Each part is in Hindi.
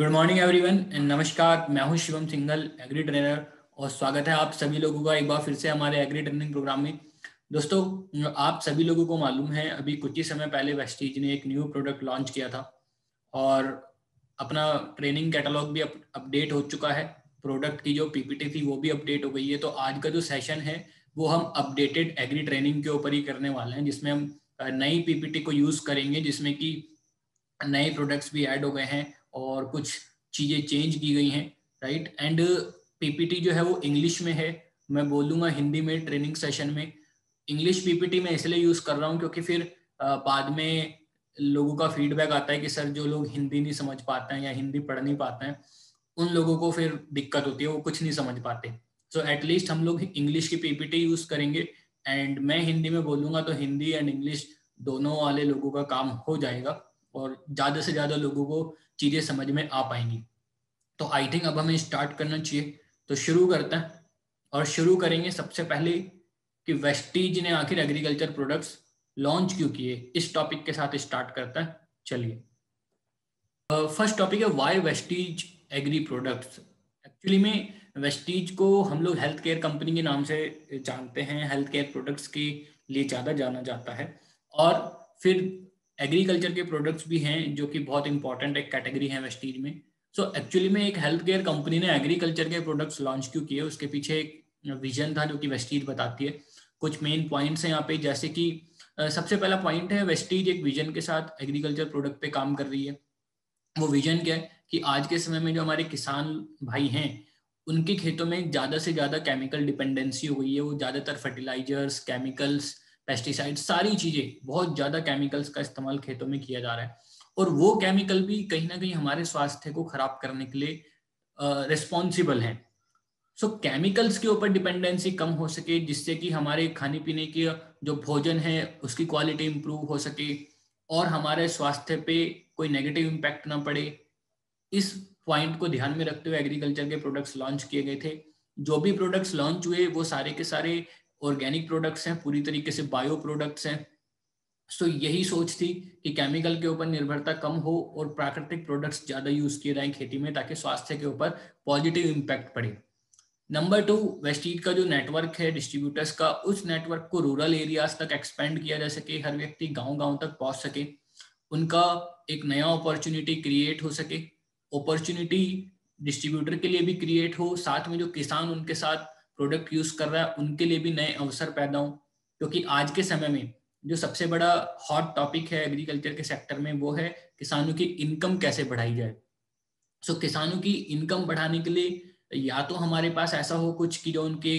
गुड मॉर्निंग एवरीवन एंड नमस्कार। मैं हूं शिवम सिंघल, एग्री ट्रेनर, और स्वागत है आप सभी लोगों का एक बार फिर से हमारे एग्री ट्रेनिंग प्रोग्राम में। दोस्तों, आप सभी लोगों को मालूम है अभी कुछ ही समय पहले वेस्टीज ने एक न्यू प्रोडक्ट लॉन्च किया था और अपना ट्रेनिंग कैटलॉग भी अपडेट हो चुका है। प्रोडक्ट की जो पीपीटी थी वो भी अपडेट हो गई है। तो आज का जो सेशन है वो हम अपडेटेड एग्री ट्रेनिंग के ऊपर ही करने वाले हैं, जिसमें हम नई पीपीटी को यूज करेंगे, जिसमें कि नए प्रोडक्ट्स भी ऐड हो गए हैं और कुछ चीज़ें चेंज की गई हैं, राइट। एंड पीपीटी जो है वो इंग्लिश में है। मैं बोलूँगा हिंदी में ट्रेनिंग सेशन में। इंग्लिश पीपीटी मैं इसलिए यूज़ कर रहा हूँ क्योंकि फिर बाद में लोगों का फीडबैक आता है कि सर जो लोग हिंदी नहीं समझ पाते हैं या हिंदी पढ़ नहीं पाते हैं उन लोगों को फिर दिक्कत होती है, वो कुछ नहीं समझ पाते। सो एटलीस्ट हम लोग इंग्लिश की पीपीटी यूज़ करेंगे एंड मैं हिंदी में बोलूँगा तो हिंदी एंड इंग्लिश दोनों वाले लोगों का काम हो जाएगा और ज़्यादा से ज़्यादा लोगों को चीज़ें समझ में आ पाएंगी। तो आई थिंक अब हमें स्टार्ट करना चाहिए। तो शुरू करते हैं और शुरू करेंगे सबसे पहले कि वेस्टीज ने आखिर एग्रीकल्चर प्रोडक्ट्स लॉन्च क्यों किए। इस टॉपिक के साथ स्टार्ट करते हैं। चलिए, फर्स्ट टॉपिक है why Vestige agri products. Actually में वेस्टीज को हम लोग हेल्थ केयर कंपनी के नाम से जानते हैं, हेल्थ केयर प्रोडक्ट्स के लिए ज़्यादा जाना जाता है। और फिर एग्रीकल्चर के प्रोडक्ट्स भी हैं जो कि बहुत इंपॉर्टेंट एक कैटेगरी है वेस्टीज में। सो एक्चुअली में एक हेल्थ केयर कंपनी ने एग्रीकल्चर के प्रोडक्ट्स लॉन्च क्यों किए, उसके पीछे एक विजन था जो कि वेस्टीज बताती है। कुछ मेन पॉइंट्स हैं यहाँ पे, जैसे कि सबसे पहला पॉइंट है वेस्टीज एक विजन के साथ एग्रीकल्चर प्रोडक्ट पे काम कर रही है। वो विजन क्या है कि आज के समय में जो हमारे किसान भाई हैं उनके खेतों में ज़्यादा से ज़्यादा केमिकल डिपेंडेंसी हो गई है। वो ज़्यादातर फर्टिलाइजर्स, केमिकल्स, पेस्टिसाइड्स, सारी चीज़ें, बहुत ज़्यादा केमिकल्स का इस्तेमाल खेतों में किया जा रहा है और वो केमिकल भी कहीं ना कहीं हमारे स्वास्थ्य को खराब करने के लिए रिस्पॉन्सिबल हैं। सो केमिकल्स के ऊपर डिपेंडेंसी कम हो सके, जिससे कि हमारे खाने पीने के जो भोजन है उसकी क्वालिटी इंप्रूव हो सके और हमारे स्वास्थ्य पे कोई नेगेटिव इम्पैक्ट ना पड़े। इस पॉइंट को ध्यान में रखते हुए एग्रीकल्चर के प्रोडक्ट्स लॉन्च किए गए थे। जो भी प्रोडक्ट्स लॉन्च हुए वो सारे के सारे ऑर्गेनिक प्रोडक्ट्स हैं, पूरी तरीके से बायो प्रोडक्ट्स हैं। सो यही सोच थी कि केमिकल के ऊपर निर्भरता कम हो और प्राकृतिक प्रोडक्ट्स ज्यादा यूज किए जाएं खेती में, ताकि स्वास्थ्य के ऊपर पॉजिटिव इम्पैक्ट पड़े। नंबर 2, वेस्टीज का जो नेटवर्क है डिस्ट्रीब्यूटर्स का, उस नेटवर्क को रूरल एरियाज तक एक्सपेंड किया जा सके, हर व्यक्ति गांव गांव तक पहुंच सके, उनका एक नया अपॉर्चुनिटी क्रिएट हो सके। अपॉर्चुनिटी डिस्ट्रीब्यूटर के लिए भी क्रिएट हो, साथ में जो किसान उनके साथ प्रोडक्ट यूज कर रहा है उनके लिए भी नए अवसर पैदा हो। क्योंकि आज के समय में जो सबसे बड़ा हॉट टॉपिक है एग्रीकल्चर के सेक्टर में वो है किसानों की इनकम कैसे बढ़ाई जाए। सो किसानों की इनकम बढ़ाने के लिए या तो हमारे पास ऐसा हो कुछ कि जो उनके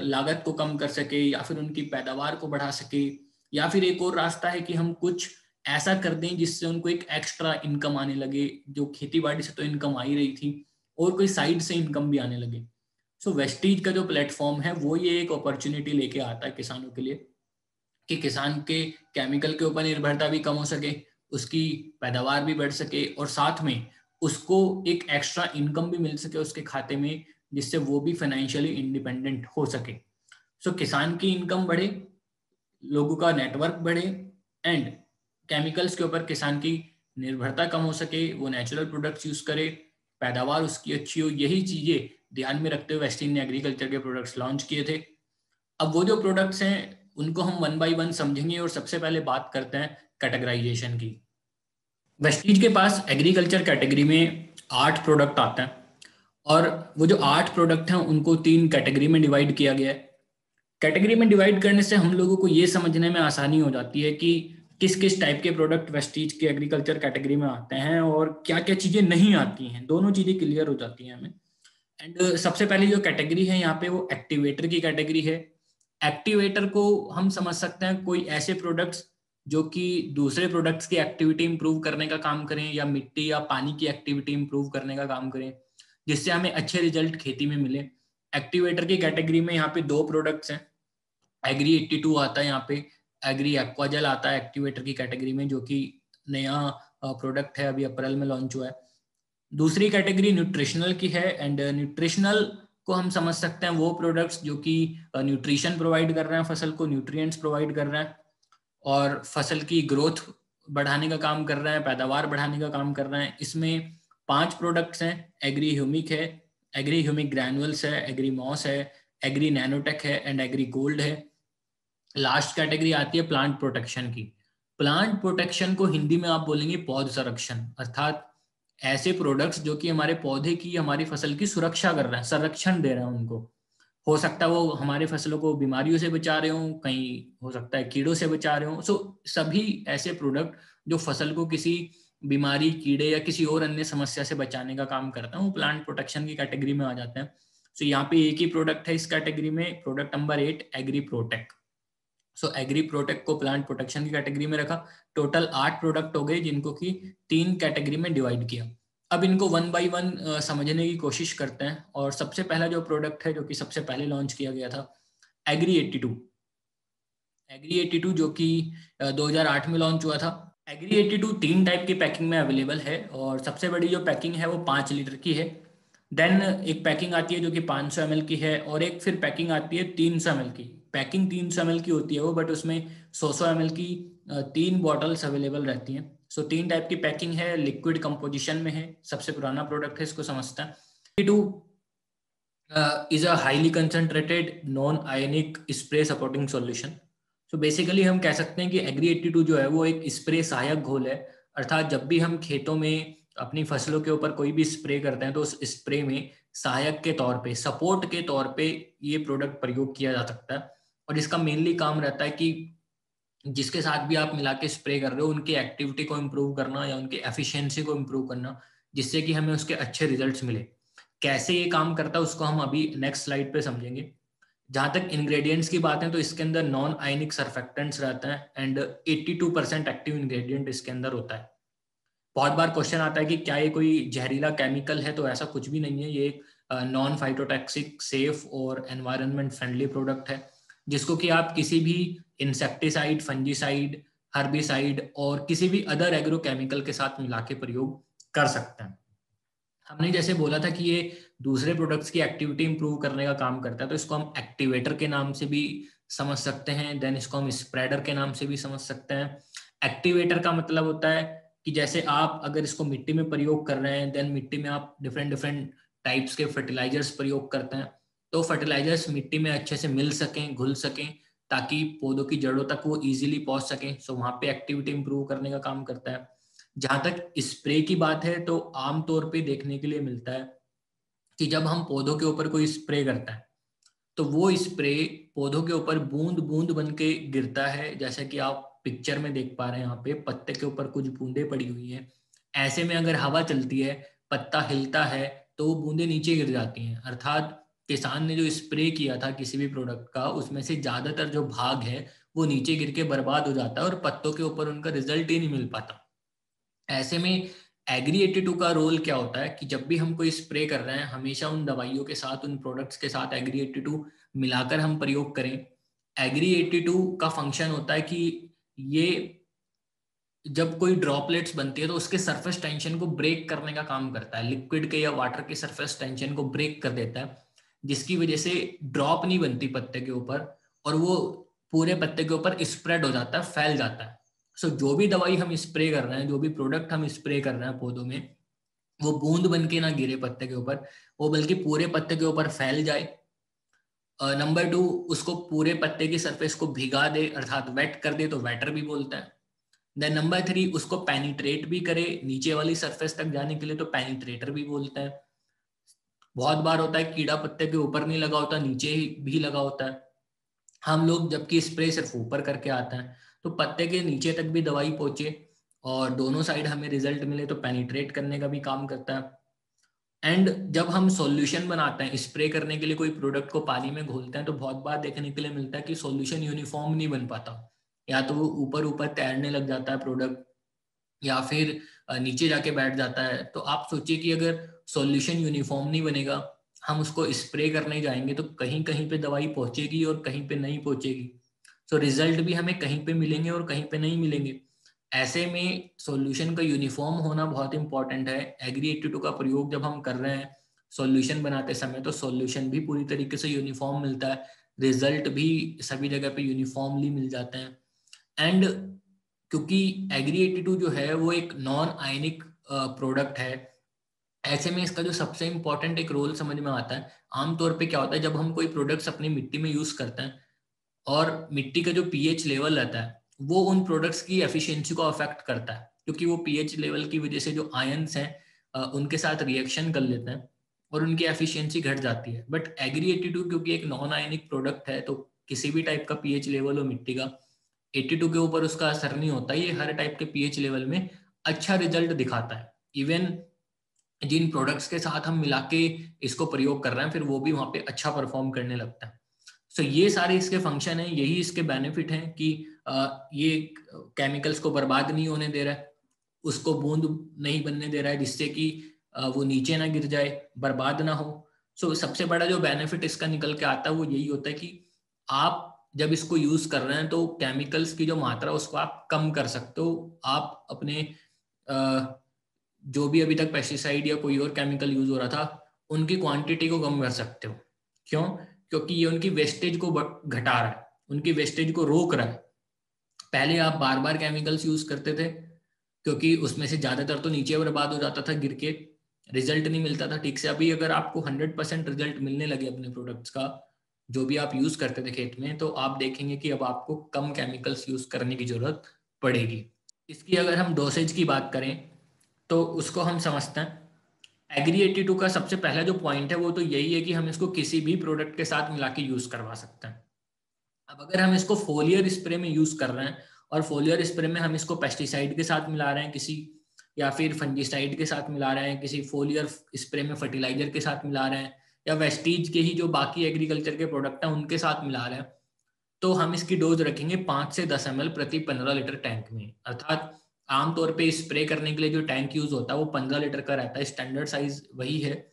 लागत को कम कर सके या फिर उनकी पैदावार को बढ़ा सके, या फिर एक और रास्ता है कि हम कुछ ऐसा कर दें जिससे उनको एक एक्स्ट्रा इनकम आने लगे, जो खेती बाड़ी से तो इनकम आ ही रही थी और कोई साइड से इनकम भी आने लगे। सो वेस्टीज का जो प्लेटफॉर्म है वो ये एक अपॉर्चुनिटी लेके आता है किसानों के लिए कि किसान के केमिकल के ऊपर निर्भरता भी कम हो सके, उसकी पैदावार भी बढ़ सके और साथ में उसको एक एक्स्ट्रा इनकम भी मिल सके उसके खाते में, जिससे वो भी फाइनेंशियली इंडिपेंडेंट हो सके। सो किसान की इनकम बढ़े, लोगों का नेटवर्क बढ़े एंड केमिकल्स के ऊपर किसान की निर्भरता कम हो सके, वो नेचुरल प्रोडक्ट्स यूज करे, पैदावार उसकी अच्छी हो। यही चीजें ध्यान में रखते हुए वेस्टीज ने एग्रीकल्चर के प्रोडक्ट्स लॉन्च किए थे। अब वो जो प्रोडक्ट्स हैं उनको हम वन बाय वन समझेंगे और सबसे पहले बात करते हैं कैटेगराइजेशन की। वेस्टीज के पास एग्रीकल्चर कैटेगरी में 8 प्रोडक्ट आते हैं और वो जो 8 प्रोडक्ट हैं उनको 3 कैटेगरी में डिवाइड किया गया है। कैटेगरी में डिवाइड करने से हम लोगों को ये समझने में आसानी हो जाती है कि किस किस टाइप के प्रोडक्ट वेस्टीज के एग्रीकल्चर कैटेगरी में आते हैं और क्या क्या चीजें नहीं आती हैं। दोनों चीजें क्लियर हो जाती हैं हमें। एंड सबसे पहले जो कैटेगरी है यहाँ पे वो एक्टिवेटर की कैटेगरी है। एक्टिवेटर को हम समझ सकते हैं कोई ऐसे प्रोडक्ट्स जो कि दूसरे प्रोडक्ट्स की एक्टिविटी इंप्रूव करने का काम करें या मिट्टी या पानी की एक्टिविटी इंप्रूव करने का काम करें, जिससे हमें अच्छे रिजल्ट खेती में मिले। एक्टिवेटर की कैटेगरी में यहाँ पे 2 प्रोडक्ट्स हैं। एग्री 82 आता है यहाँ पे, एग्री एक्वाजेल आता है एक्टिवेटर की कैटेगरी में, जो कि नया प्रोडक्ट है, अभी अप्रैल में लॉन्च हुआ है। दूसरी कैटेगरी न्यूट्रिशनल की है एंड न्यूट्रिशनल को हम समझ सकते हैं वो प्रोडक्ट्स जो कि न्यूट्रिशन प्रोवाइड कर रहे हैं, फसल को न्यूट्रिएंट्स प्रोवाइड कर रहे हैं और फसल की ग्रोथ बढ़ाने का काम कर रहे हैं, पैदावार बढ़ाने का काम कर रहे हैं। इसमें 5 प्रोडक्ट्स हैं। एग्री ह्यूमिक है, एग्री ह्यूमिक ग्रैनुअल्स है, एग्री मॉस है, एग्री नैनोटेक है एंड एग्री गोल्ड है। लास्ट कैटेगरी आती है प्लांट प्रोटेक्शन की। प्लांट प्रोटेक्शन को हिंदी में आप बोलेंगे पौध संरक्षण, अर्थात ऐसे प्रोडक्ट्स जो कि हमारे पौधे की, हमारी फसल की सुरक्षा कर रहे हैं, संरक्षण दे रहे हैं उनको। हो सकता है वो हमारे फसलों को बीमारियों से बचा रहे हो, कहीं हो सकता है कीड़ों से बचा रहे हो। सभी ऐसे प्रोडक्ट जो फसल को किसी बीमारी, कीड़े या किसी और अन्य समस्या से बचाने का काम करता है, वो प्लांट प्रोटेक्शन की कैटेगरी में आ जाते हैं। यहाँ पे एक ही प्रोडक्ट है इस कैटेगरी में, product number 8 agri protect. Agri protect को प्लांट प्रोटेक्शन की कैटेगरी में रखा। टोटल 8 प्रोडक्ट हो गए जिनको कि 3 कैटेगरी में डिवाइड किया। अब इनको वन बाय वन समझने की कोशिश करते हैं। और सबसे पहला जो प्रोडक्ट है, जो कि सबसे पहले लॉन्च किया गया था, एग्री 82। एग्री 82 जो कि 2008 में लॉन्च हुआ था। एग्री 82 3 टाइप की पैकिंग में अवेलेबल है, और सबसे बड़ी जो पैकिंग है वो 5 लीटर की है। देन एक पैकिंग आती है जो कि 500 ml की है, और एक फिर पैकिंग आती है 300 ml की। पैकिंग 300 ml की होती है वो, बट उसमें 100 ml की 3 बॉटल्स अवेलेबल रहती हैं। 3 टाइप की पैकिंग है, लिक्विड कंपोजिशन में है, सबसे पुराना प्रोडक्ट है, इसको समझते हैं। 82 is a highly concentrated non ionic spray supporting solution. Basically हम कह सकते हैं कि एग्री 82 जो है वो एक स्प्रे सहायक घोल है। अर्थात जब भी हम खेतों में अपनी फसलों के ऊपर कोई भी स्प्रे करते हैं, तो उस स्प्रे में सहायक के तौर पे, सपोर्ट के तौर पे ये प्रोडक्ट प्रयोग किया जा सकता है। और इसका मेनली काम रहता है कि जिसके साथ भी आप मिला के स्प्रे कर रहे हो, उनकी एक्टिविटी को इम्प्रूव करना या उनकी एफिशिएंसी को इम्प्रूव करना, जिससे कि हमें उसके अच्छे रिजल्ट्स मिले। कैसे ये काम करता है उसको हम अभी नेक्स्ट स्लाइड पे समझेंगे। जहां तक इंग्रेडिएंट्स की बात है, तो इसके अंदर नॉन आयनिक सर्फेक्टेंट्स रहते हैं एंड 82% एक्टिव इंग्रेडिएंट इसके अंदर होता है। बहुत बार क्वेश्चन आता है कि क्या ये कोई जहरीला केमिकल है, तो ऐसा कुछ भी नहीं है। ये एक नॉन फाइटोटॉक्सिक, सेफ और एनवायरनमेंट फ्रेंडली प्रोडक्ट है, जिसको कि आप किसी भी इंसेक्टिसाइड, फंजीसाइड, हर्बिसाइड और किसी भी अदर एग्रो केमिकल के साथ मिला के प्रयोग कर सकते हैं। हमने जैसे बोला था कि ये दूसरे प्रोडक्ट्स की एक्टिविटी इंप्रूव करने का काम करता है, तो इसको हम एक्टिवेटर के नाम से भी समझ सकते हैं। देन इसको हम स्प्रेडर के नाम से भी समझ सकते हैं। एक्टिवेटर का मतलब होता है कि जैसे आप अगर इसको मिट्टी में प्रयोग कर रहे हैं, देन मिट्टी में आप डिफरेंट डिफरेंट टाइप्स के फर्टिलाइजर्स प्रयोग करते हैं, तो फर्टिलाइजर्स मिट्टी में अच्छे से मिल सकें, घुल सकें, ताकि पौधों की जड़ों तक वो इजीली पहुंच सकें। वहां पे एक्टिविटी इंप्रूव करने का काम करता है। जहां तक स्प्रे की बात है, तो आमतौर पे देखने के लिए मिलता है कि जब हम पौधों के ऊपर कोई स्प्रे करता है, तो वो स्प्रे पौधों के ऊपर बूंद बूंद बन के गिरता है। जैसे कि आप पिक्चर में देख पा रहे हैं, यहाँ पे पत्ते के ऊपर कुछ बूंदे पड़ी हुई हैं। ऐसे में अगर हवा चलती है, पत्ता हिलता है, तो वो बूंदे नीचे गिर जाती हैं। अर्थात किसान ने जो स्प्रे किया था किसी भी प्रोडक्ट का, उसमें से ज्यादातर जो भाग है वो नीचे गिर के बर्बाद हो जाता है, और पत्तों के ऊपर उनका रिजल्ट ही नहीं मिल पाता। ऐसे में एग्री 82 का रोल क्या होता है कि जब भी हम कोई स्प्रे कर रहे हैं, हमेशा उन दवाइयों के साथ, उन प्रोडक्ट्स के साथ एग्री 82 मिलाकर हम प्रयोग करें। एग्री 82 का फंक्शन होता है कि ये जब कोई ड्रॉपलेट्स बनती है, तो उसके सरफेस टेंशन को ब्रेक करने का काम करता है। लिक्विड के या वाटर के सरफेस टेंशन को ब्रेक कर देता है, जिसकी वजह से ड्रॉप नहीं बनती पत्ते के ऊपर, और वो पूरे पत्ते के ऊपर स्प्रेड हो जाता है, फैल जाता है। जो भी दवाई हम स्प्रे कर रहे हैं, जो भी प्रोडक्ट हम स्प्रे कर रहे हैं पौधों में, वो बूंद बन के ना गिरे पत्ते के ऊपर, वो बल्कि पूरे पत्ते के ऊपर फैल जाए। नंबर 2, उसको पूरे पत्ते की सरफेस को भिगा दे, अर्थात वेट कर दे, तो वेटर भी बोलता है। देन नंबर 3, उसको पेनिट्रेट भी करे नीचे वाली सरफेस तक जाने के लिए, तो पेनिट्रेटर भी बोलता है। बहुत बार होता है कीड़ा पत्ते के ऊपर नहीं लगा होता, नीचे ही भी लगा होता है। हम लोग जबकि स्प्रे सिर्फ ऊपर करके आता है, तो पत्ते के नीचे तक भी दवाई पहुंचे और दोनों साइड हमें रिजल्ट मिले, तो पेनिट्रेट करने का भी काम करता है। एंड जब हम सॉल्यूशन बनाते हैं स्प्रे करने के लिए, कोई प्रोडक्ट को पानी में घोलते हैं, तो बहुत बार देखने के लिए मिलता है कि सॉल्यूशन यूनिफॉर्म नहीं बन पाता। या तो वो ऊपर ऊपर तैरने लग जाता है प्रोडक्ट, या फिर नीचे जाके बैठ जाता है। तो आप सोचिए कि अगर सॉल्यूशन यूनिफॉर्म नहीं बनेगा, हम उसको स्प्रे करने जाएंगे, तो कहीं कहीं पे दवाई पहुंचेगी और कहीं पे नहीं पहुंचेगी। रिजल्ट भी हमें कहीं पे मिलेंगे और कहीं पे नहीं मिलेंगे। ऐसे में सॉल्यूशन का यूनिफॉर्म होना बहुत इंपॉर्टेंट है। एग्री 82 का प्रयोग जब हम कर रहे हैं सॉल्यूशन बनाते समय, तो सॉल्यूशन भी पूरी तरीके से यूनिफॉर्म मिलता है, रिजल्ट भी सभी जगह पे यूनिफॉर्मली मिल जाते हैं। एंड क्योंकि एग्री 82 जो है वो एक नॉन आयनिक प्रोडक्ट है, ऐसे में इसका जो सबसे इंपॉर्टेंट एक रोल समझ में आता है, आमतौर पे क्या होता है जब हम कोई प्रोडक्ट्स अपनी मिट्टी में यूज करते हैं और मिट्टी का जो पीएच लेवल रहता है वो उन प्रोडक्ट्स की एफिशिएंसी को अफेक्ट करता है, क्योंकि वो पीएच लेवल की वजह से जो आयंस हैं उनके साथ रिएक्शन कर लेते हैं और उनकी एफिशिएंसी घट जाती है। बट एग्री 82 क्योंकि एक नॉन आयनिक प्रोडक्ट है, तो किसी भी टाइप का पीएच लेवल हो मिट्टी का, 82 के ऊपर उसका असर नहीं होता। ये हर टाइप के पीएच लेवल में अच्छा रिजल्ट दिखाता है। इवन जिन प्रोडक्ट्स के साथ हम मिला के इसको प्रयोग कर रहे हैं फिर वो भी वहाँ पे अच्छा परफॉर्म करने लगता है। सो ये सारे इसके फंक्शन हैं, यही इसके बेनिफिट हैं कि ये केमिकल्स को बर्बाद नहीं होने दे रहा है, उसको बूंद नहीं बनने दे रहा है जिससे कि वो नीचे ना गिर जाए, बर्बाद ना हो। सो सबसे बड़ा जो बेनिफिट इसका निकल के आता है वो यही होता है कि आप जब इसको यूज कर रहे हैं तो केमिकल्स की जो मात्रा उसको आप कम कर सकते हो। आप अपने जो भी अभी तक पेस्टिसाइड या कोई और केमिकल यूज हो रहा था उनकी क्वांटिटी को कम कर सकते हो। क्यों? क्योंकि ये उनकी वेस्टेज को घटा रहा है, उनकी वेस्टेज को रोक रहा है। पहले आप बार बार केमिकल्स यूज करते थे क्योंकि उसमें से ज्यादातर तो नीचे बर्बाद हो जाता था गिर के, रिजल्ट नहीं मिलता था ठीक से। अभी अगर आपको 100% रिजल्ट मिलने लगे अपने प्रोडक्ट्स का जो भी आप यूज करते थे खेत में, तो आप देखेंगे कि अब आपको कम केमिकल्स यूज करने की जरूरत पड़ेगी। इसकी अगर हम डोसेज की बात करें तो उसको हम समझते हैं। एग्री 82 का सबसे पहला जो पॉइंट है वो तो यही है कि हम इसको किसी भी प्रोडक्ट के साथ मिला के यूज करवा सकते हैं। अब अगर हम इसको फोलियर स्प्रे में यूज कर रहे हैं और फोलियर स्प्रे में हम इसको पेस्टिसाइड के साथ मिला रहे हैं किसी, या फिर फंजीसाइड के साथ मिला रहे हैं किसी, फोलियर स्प्रे में फर्टिलाइजर के साथ मिला रहे हैं, या वेस्टीज के ही जो बाकी एग्रीकल्चर के प्रोडक्ट हैं उनके साथ मिला रहे हैं, तो हम इसकी डोज रखेंगे 5 से 10 ml प्रति 15 लीटर टैंक में। अर्थात आमतौर पे स्प्रे करने के लिए जो टैंक यूज होता है वो 15 लीटर का रहता है, स्टैंडर्ड साइज वही है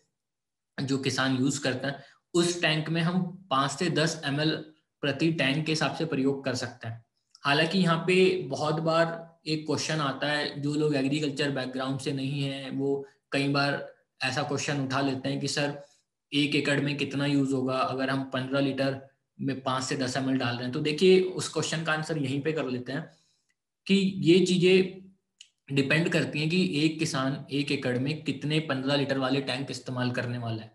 जो किसान यूज करता है। उस टैंक में हम 5 से 10 ml प्रति टैंक के हिसाब से प्रयोग कर सकते हैं। हालांकि यहाँ पे बहुत बार एक क्वेश्चन आता है, जो लोग एग्रीकल्चर बैकग्राउंड से नहीं है वो कई बार ऐसा क्वेश्चन उठा लेते हैं कि सर 1 एकड़ में कितना यूज होगा अगर हम 15 लीटर में 5 से 10 ml डाल रहे हैं। तो देखिए उस क्वेश्चन का आंसर यहीं पे कर लेते हैं कि ये चीजें डिपेंड करती हैं कि एक किसान 1 एकड़ में कितने 15 लीटर वाले टैंक इस्तेमाल करने वाला है,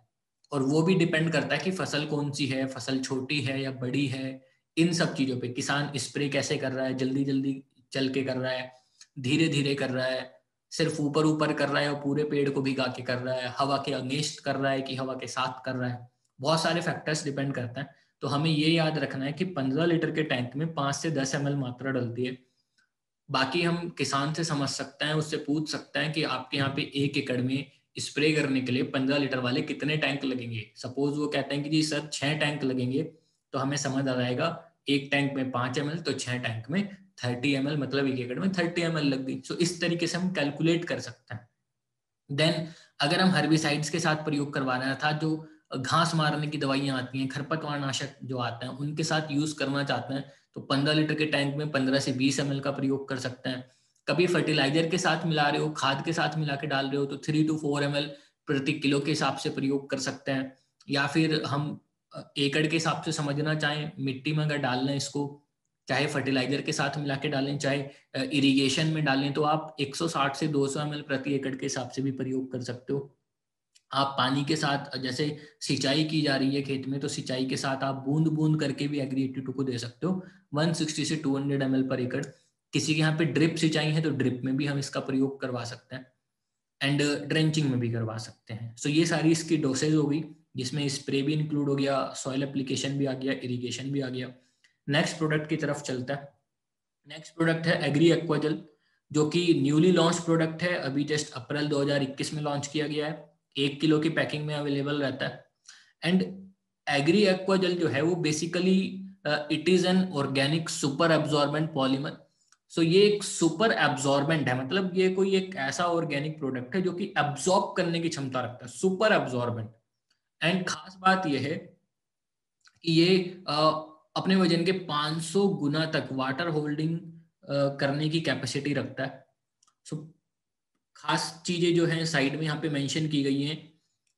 और वो भी डिपेंड करता है कि फसल कौन सी है, फसल छोटी है या बड़ी है। इन सब चीजों पे किसान स्प्रे कैसे कर रहा है, जल्दी जल्दी चल के कर रहा है, धीरे धीरे कर रहा है, सिर्फ ऊपर ऊपर कर रहा है और पूरे पेड़ को भिगा के कर रहा है, हवा के अगेंस्ट कर रहा है कि हवा के साथ कर रहा है, बहुत सारे फैक्टर्स डिपेंड करते हैं। तो हमें ये याद रखना है कि 15 लीटर के टैंक में 5 से 10 ml मात्रा डलती है। बाकी हम किसान से समझ सकते हैं, उससे पूछ सकते हैं कि आपके यहाँ पे 1 एकड़ में स्प्रे करने के लिए 15 लीटर वाले कितने टैंक लगेंगे। सपोज वो कहते हैं कि जी सर 6 टैंक लगेंगे, तो हमें समझ आ जाएगा एक टैंक में 5 ml तो 6 टैंक में 30 ml, मतलब 1 एकड़ में 30 ml लग गई। सो इस तरीके से हम कैलकुलेट कर सकते हैं। देन अगर हम हर्बिसाइड्स के साथ प्रयोग करवा रहे हैं, था जो घास मारने की दवाइयां आती हैं, खरपतवार नाशक जो आते हैं उनके साथ यूज करना चाहते हैं, तो 15 लीटर के टैंक में 15 से 20 ml का प्रयोग कर सकते हैं। कभी फर्टिलाइजर के साथ मिला रहे हो, खाद के साथ मिला के डाल रहे हो, तो 3 to 4 ml प्रति किलो के हिसाब से प्रयोग कर सकते हैं। या फिर हम एकड़ के हिसाब से समझना चाहें, मिट्टी में अगर डालना है इसको, चाहे फर्टिलाइजर के साथ मिला के डालें चाहे इरिगेशन में डालें, तो आप 160 से 200 ml प्रति एकड़ के हिसाब से भी प्रयोग कर सकते हो। आप पानी के साथ जैसे सिंचाई की जा रही है खेत में, तो सिंचाई के साथ आप बूंद बूंद करके भी एग्री 82 को दे सकते हो 160 से 200 ml पर एकड़। किसी के यहाँ पे ड्रिप सिंचाई है तो ड्रिप में भी हम इसका प्रयोग करवा सकते हैं, एंड ड्रेंचिंग में भी करवा सकते हैं। सो ये सारी इसकी डोसेज हो गई, जिसमें स्प्रे भी इंक्लूड हो गया, सॉइल एप्लीकेशन भी आ गया, इरिगेशन भी आ गया। नेक्स्ट प्रोडक्ट की तरफ चलता है। नेक्स्ट प्रोडक्ट है एग्री एक्वाजल, जो कि न्यूली लॉन्च प्रोडक्ट है, अभी जस्ट अप्रैल 2021 में लॉन्च किया गया है। 1 किलो की पैकिंग में अवेलेबल रहता है। एंड एग्री एक्वाजल जो है वो basically it is an organic super absorbent polymer. So ये एक सुपर एब्जॉर्बेंट है, मतलब ये कोई एक ऐसा ऑर्गेनिक प्रोडक्ट है जो कि एब्जॉर्ब करने की क्षमता रखता है, सुपर एब्जॉर्बेंट। एंड खास बात यह है कि ये अपने वजन के 500 गुना तक वाटर होल्डिंग करने की कैपेसिटी रखता है। सो खास चीजें जो हैं साइड में यहाँ पे मेंशन की गई हैं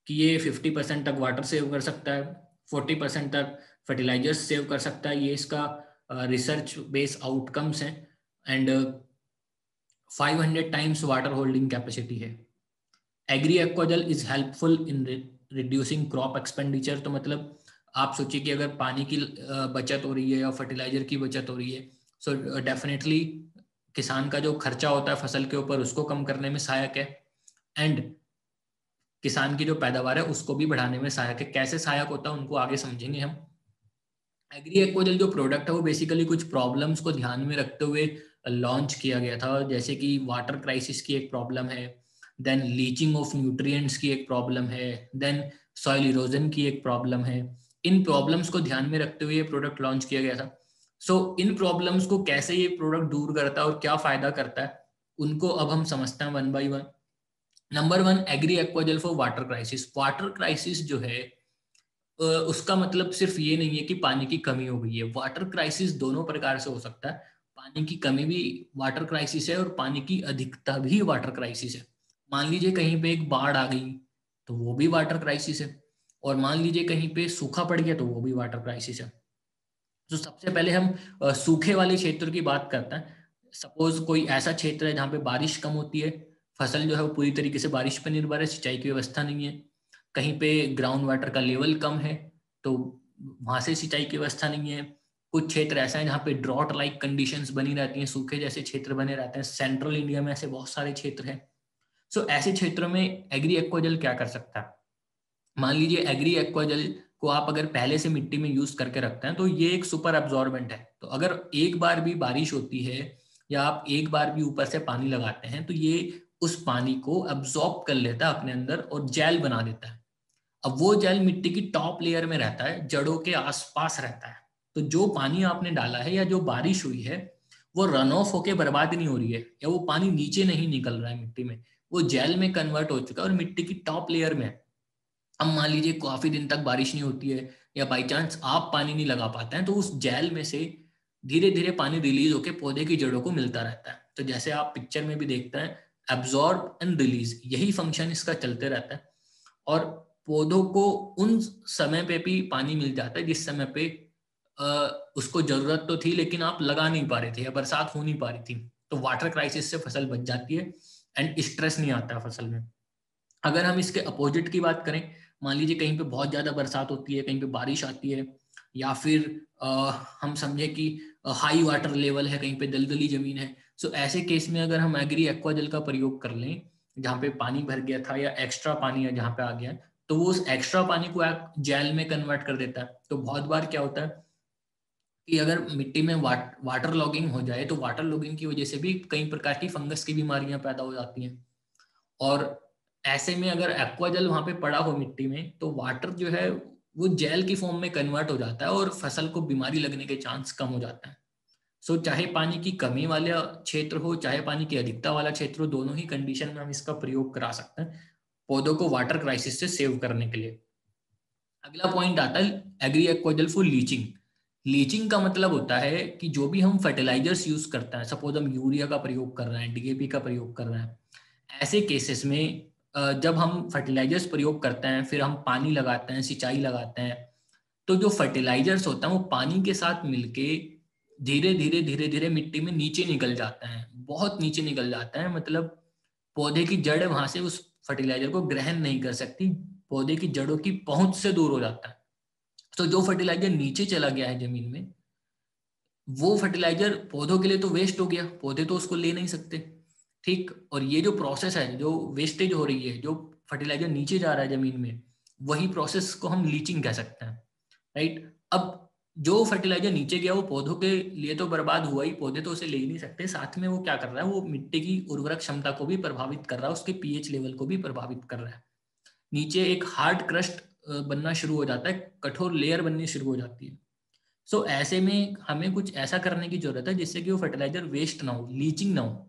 कि ये 50% तक वाटर सेव कर सकता है, 40% तक फर्टिलाइजर्स सेव कर सकता है, ये इसका रिसर्च बेस्ड आउटकम्स हैं। And 500 times water holding capacity है। Agri Aquagel is helpful in reducing crop expenditure. तो मतलब आप सोचिए कि अगर पानी की बचत हो रही है या फर्टिलाइजर की बचत हो रही है, सो डेफिनेटली किसान का जो खर्चा होता है फसल के ऊपर उसको कम करने में सहायक है, एंड किसान की जो पैदावार है उसको भी बढ़ाने में सहायक है। कैसे सहायक होता है उनको आगे समझेंगे हम। एग्री एक्वाजल जो प्रोडक्ट है वो बेसिकली कुछ प्रॉब्लम्स को ध्यान में रखते हुए लॉन्च किया गया था, जैसे कि वाटर क्राइसिस की एक प्रॉब्लम है, देन लीचिंग ऑफ न्यूट्रिएंट्स की एक प्रॉब्लम है, देन सॉइल इरोजन की एक प्रॉब्लम है। इन प्रॉब्लम्स को ध्यान में रखते हुए ये प्रोडक्ट लॉन्च किया गया था। सो इन प्रॉब्लम्स को कैसे ये प्रोडक्ट दूर करता है और क्या फायदा करता है उनको अब हम समझते हैं one by one. Number one, agri Aquagel for water crisis. Water crisis जो है उसका मतलब सिर्फ ये नहीं है कि पानी की कमी हो गई है। वाटर क्राइसिस दोनों प्रकार से हो सकता है। पानी की कमी भी वाटर क्राइसिस है और पानी की अधिकता भी वाटर क्राइसिस है। मान लीजिए कहीं पे एक बाढ़ आ गई तो वो भी वाटर क्राइसिस है, और मान लीजिए कहीं पे सूखा पड़ गया तो वो भी वाटर क्राइसिस है। तो सबसे पहले हम सूखे वाले क्षेत्र की बात करते हैं। सपोज कोई ऐसा क्षेत्र है जहाँ पे बारिश कम होती है, फसल जो है वो पूरी तरीके से बारिश पर निर्भर है, सिंचाई की व्यवस्था नहीं है। कहीं पे ग्राउंड वाटर का लेवल कम है तो वहां से सिंचाई की व्यवस्था नहीं है। कुछ क्षेत्र ऐसा है जहाँ पे ड्रॉट लाइक कंडीशंस बनी रहती हैं, सूखे जैसे क्षेत्र बने रहते हैं। सेंट्रल इंडिया में ऐसे बहुत सारे क्षेत्र हैं। सो ऐसे क्षेत्रों में एग्री एक्वाजल क्या कर सकता है। मान लीजिए एग्री एक्वाजल को आप अगर पहले से मिट्टी में यूज करके रखते हैं तो ये एक सुपर एब्जॉर्बेंट है। तो अगर एक बार भी बारिश होती है या आप एक बार भी ऊपर से पानी लगाते हैं तो ये उस पानी को एब्जॉर्ब कर लेता है अपने अंदर और जेल बना देता है। अब वो जेल मिट्टी की टॉप लेयर में रहता है, जड़ों के आसपास रहता है। तो जो पानी आपने डाला है या जो बारिश हुई है वो रन ऑफ होके बर्बाद नहीं हो रही है, या वो पानी नीचे नहीं निकल रहा है मिट्टी में, वो जेल में कन्वर्ट हो चुका है और मिट्टी की टॉप लेयर में है। अब मान लीजिए काफी दिन तक बारिश नहीं होती है या बाई चांस आप पानी नहीं लगा पाते हैं, तो उस जेल में से धीरे धीरे पानी रिलीज होकर पौधे की जड़ों को मिलता रहता है। तो जैसे आप पिक्चर में भी देखते हैं, एब्जॉर्ब एंड रिलीज, यही फंक्शन इसका चलते रहता है। और पौधों को उन समय पे भी पानी मिल जाता है जिस समय पे उसको जरूरत तो थी लेकिन आप लगा नहीं पा रहे थे या बरसात हो नहीं पा रही थी। तो वाटर क्राइसिस से फसल बच जाती है एंड स्ट्रेस नहीं आता है फसल में। अगर हम इसके अपोजिट की बात करें, मान लीजिए कहीं पे बहुत ज्यादा बरसात होती है, कहीं पे बारिश आती है, या फिर हम समझे कि हाई वाटर लेवल है, कहीं पे दलदली जमीन है। सो ऐसे केस में अगर हम एग्री एक्वाजल का प्रयोग कर लें जहाँ पे पानी भर गया था या एक्स्ट्रा पानी है जहाँ पे आ गया है, तो वो उस एक्स्ट्रा पानी को जेल में कन्वर्ट कर देता है। तो बहुत बार क्या होता है कि अगर मिट्टी में वाटर लॉगिंग हो जाए तो वाटर लॉगिंग की वजह से भी कई प्रकार की फंगस की बीमारियां पैदा हो जाती हैं। और ऐसे में अगर एक्वाजल वहां पे पड़ा हो मिट्टी में तो वाटर जो है वो जेल की फॉर्म में कन्वर्ट हो जाता है और फसल को बीमारी लगने के चांस कम हो जाता है। सो चाहे पानी की कमी वाला क्षेत्र हो चाहे पानी की अधिकता वाला क्षेत्र हो, दोनों ही कंडीशन में हम इसका प्रयोग करा सकते हैं पौधों को वाटर क्राइसिस से सेव करने के लिए। अगला पॉइंट आता है agri Aquagel for leaching. Leaching का मतलब होता है कि जो भी हम फर्टिलाइजर्स यूज करते हैं, सपोज हम यूरिया का प्रयोग कर रहे हैं, डीएपी का प्रयोग कर रहे हैं, ऐसे केसेस में जब हम फर्टिलाइजर्स प्रयोग करते हैं फिर हम पानी लगाते हैं, सिंचाई लगाते हैं, तो जो फर्टिलाइजर्स होता है वो पानी के साथ मिलके धीरे धीरे मिट्टी में नीचे निकल जाता है, बहुत नीचे निकल जाता है। मतलब पौधे की जड़ वहां से उस फर्टिलाइजर को ग्रहण नहीं कर सकती, पौधे की जड़ों की पहुंच से दूर हो जाता है। तो जो फर्टिलाइजर नीचे चला गया है जमीन में, वो फर्टिलाइजर पौधों के लिए तो वेस्ट हो गया, पौधे तो उसको ले नहीं सकते। ठीक, और ये जो प्रोसेस है, जो वेस्टेज हो रही है, जो फर्टिलाइजर नीचे जा रहा है जमीन में, वही प्रोसेस को हम लीचिंग कह सकते हैं। राइट। अब जो फर्टिलाइजर नीचे गया वो पौधों के लिए तो बर्बाद हुआ ही, पौधे तो उसे ले ही नहीं सकते, साथ में वो क्या कर रहा है, वो मिट्टी की उर्वरक क्षमता को भी प्रभावित कर रहा है, उसके पीएच लेवल को भी प्रभावित कर रहा है। नीचे एक हार्ड क्रस्ट बनना शुरू हो जाता है, कठोर लेयर बननी शुरू हो जाती है। सो ऐसे में हमें कुछ ऐसा करने की जरूरत है जिससे कि वो फर्टिलाइजर वेस्ट ना हो, लीचिंग ना हो।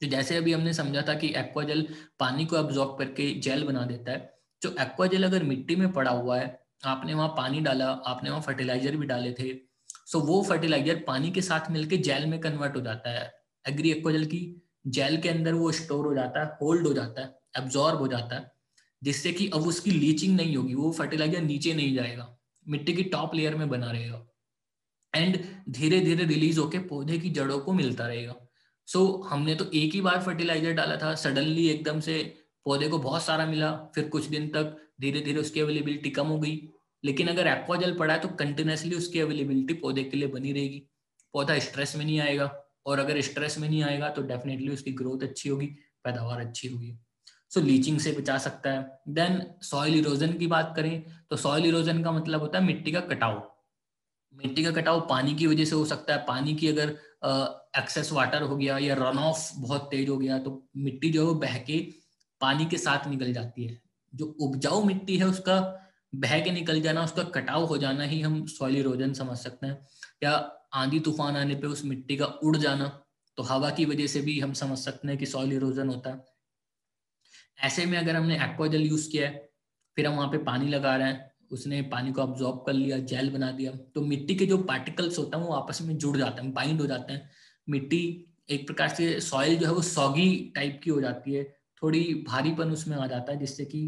तो जैसे अभी हमने समझा था कि एक्वाजेल पानी को अब्जॉर्ब करके जेल बना देता है। जो एक्वाजेल अगर मिट्टी में पड़ा हुआ है, आपने वहां पानी डाला, आपने वहां फर्टिलाइजर भी डाले थे, सो वो फर्टिलाइजर पानी के साथ मिलके जेल में कन्वर्ट हो जाता है। एग्री एक्वाजेल की जेल के अंदर वो स्टोर हो जाता है, होल्ड हो जाता है, एब्जॉर्ब हो जाता है, जिससे कि अब उसकी लीचिंग नहीं होगी, वो फर्टिलाइजर नीचे नहीं जाएगा, मिट्टी की टॉप लेयर में बना रहेगा एंड धीरे धीरे रिलीज होके पौधे की जड़ों को मिलता रहेगा। सो हमने तो एक ही बार फर्टिलाइजर डाला था, सडनली एकदम से पौधे को बहुत सारा मिला, फिर कुछ दिन तक धीरे धीरे उसकी अवेलेबिलिटी कम हो गई। लेकिन अगर एक्वाजल पड़ा है तो कंटिन्यूसली उसकी अवेलेबिलिटी पौधे के लिए बनी रहेगी, पौधा स्ट्रेस में नहीं आएगा, और अगर स्ट्रेस में नहीं आएगा तो डेफिनेटली उसकी ग्रोथ अच्छी होगी, पैदावार अच्छी होगी। सो लीचिंग से बचा सकता है। देन सॉइल इरोजन की बात करें तो सॉइल इरोजन का मतलब होता है मिट्टी का कटाव। मिट्टी का कटाव पानी की वजह से हो सकता है। पानी की अगर एक्सेस वाटर हो गया या रन ऑफ बहुत तेज हो गया तो मिट्टी जो है वो बह के पानी के साथ निकल जाती है। जो उपजाऊ मिट्टी है उसका बह के निकल जाना, उसका कटाव हो जाना ही हम सॉइल इरोजन समझ सकते हैं। या आंधी तूफान आने पे उस मिट्टी का उड़ जाना, तो हवा की वजह से भी हम समझ सकते हैं कि सॉइल इरोजन होता है। ऐसे में अगर हमने एक्वाजल यूज किया है, फिर हम वहां पे पानी लगा रहे हैं, उसने पानी को अब्जॉर्ब कर लिया, जेल बना दिया, तो मिट्टी के जो पार्टिकल्स होते हैं वो आपस में जुड़ जाते हैं, बाइंड हो जाते हैं। मिट्टी एक प्रकार से सॉइल जो है वो सॉगी टाइप की हो जाती है, थोड़ी भारीपन उसमें आ जाता है, जिससे कि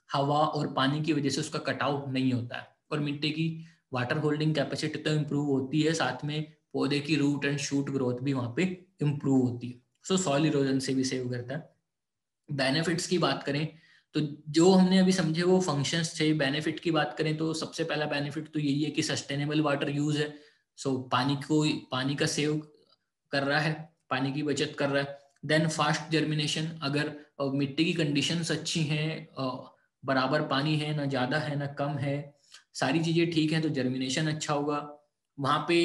हवा और पानी की वजह से उसका कटाव नहीं होता है, और मिट्टी की वाटर होल्डिंग कैपेसिटी तो इम्प्रूव होती है, साथ में पौधे की रूट एंड शूट ग्रोथ भी वहां पे इम्प्रूव होती है। सो सॉइल इरोजन से भी सेव करता है। बेनिफिट्स की बात करें तो जो हमने अभी समझे वो फंक्शंस थे। बेनिफिट की बात करें तो सबसे पहला बेनिफिट तो यही है कि सस्टेनेबल वाटर यूज है। सो पानी का सेव कर रहा है, पानी की बचत कर रहा है। देन फास्ट जर्मिनेशन, अगर मिट्टी की कंडीशंस अच्छी हैं, बराबर पानी है, ना ज्यादा है ना कम है, सारी चीजें ठीक है, तो जर्मिनेशन अच्छा होगा। वहां पे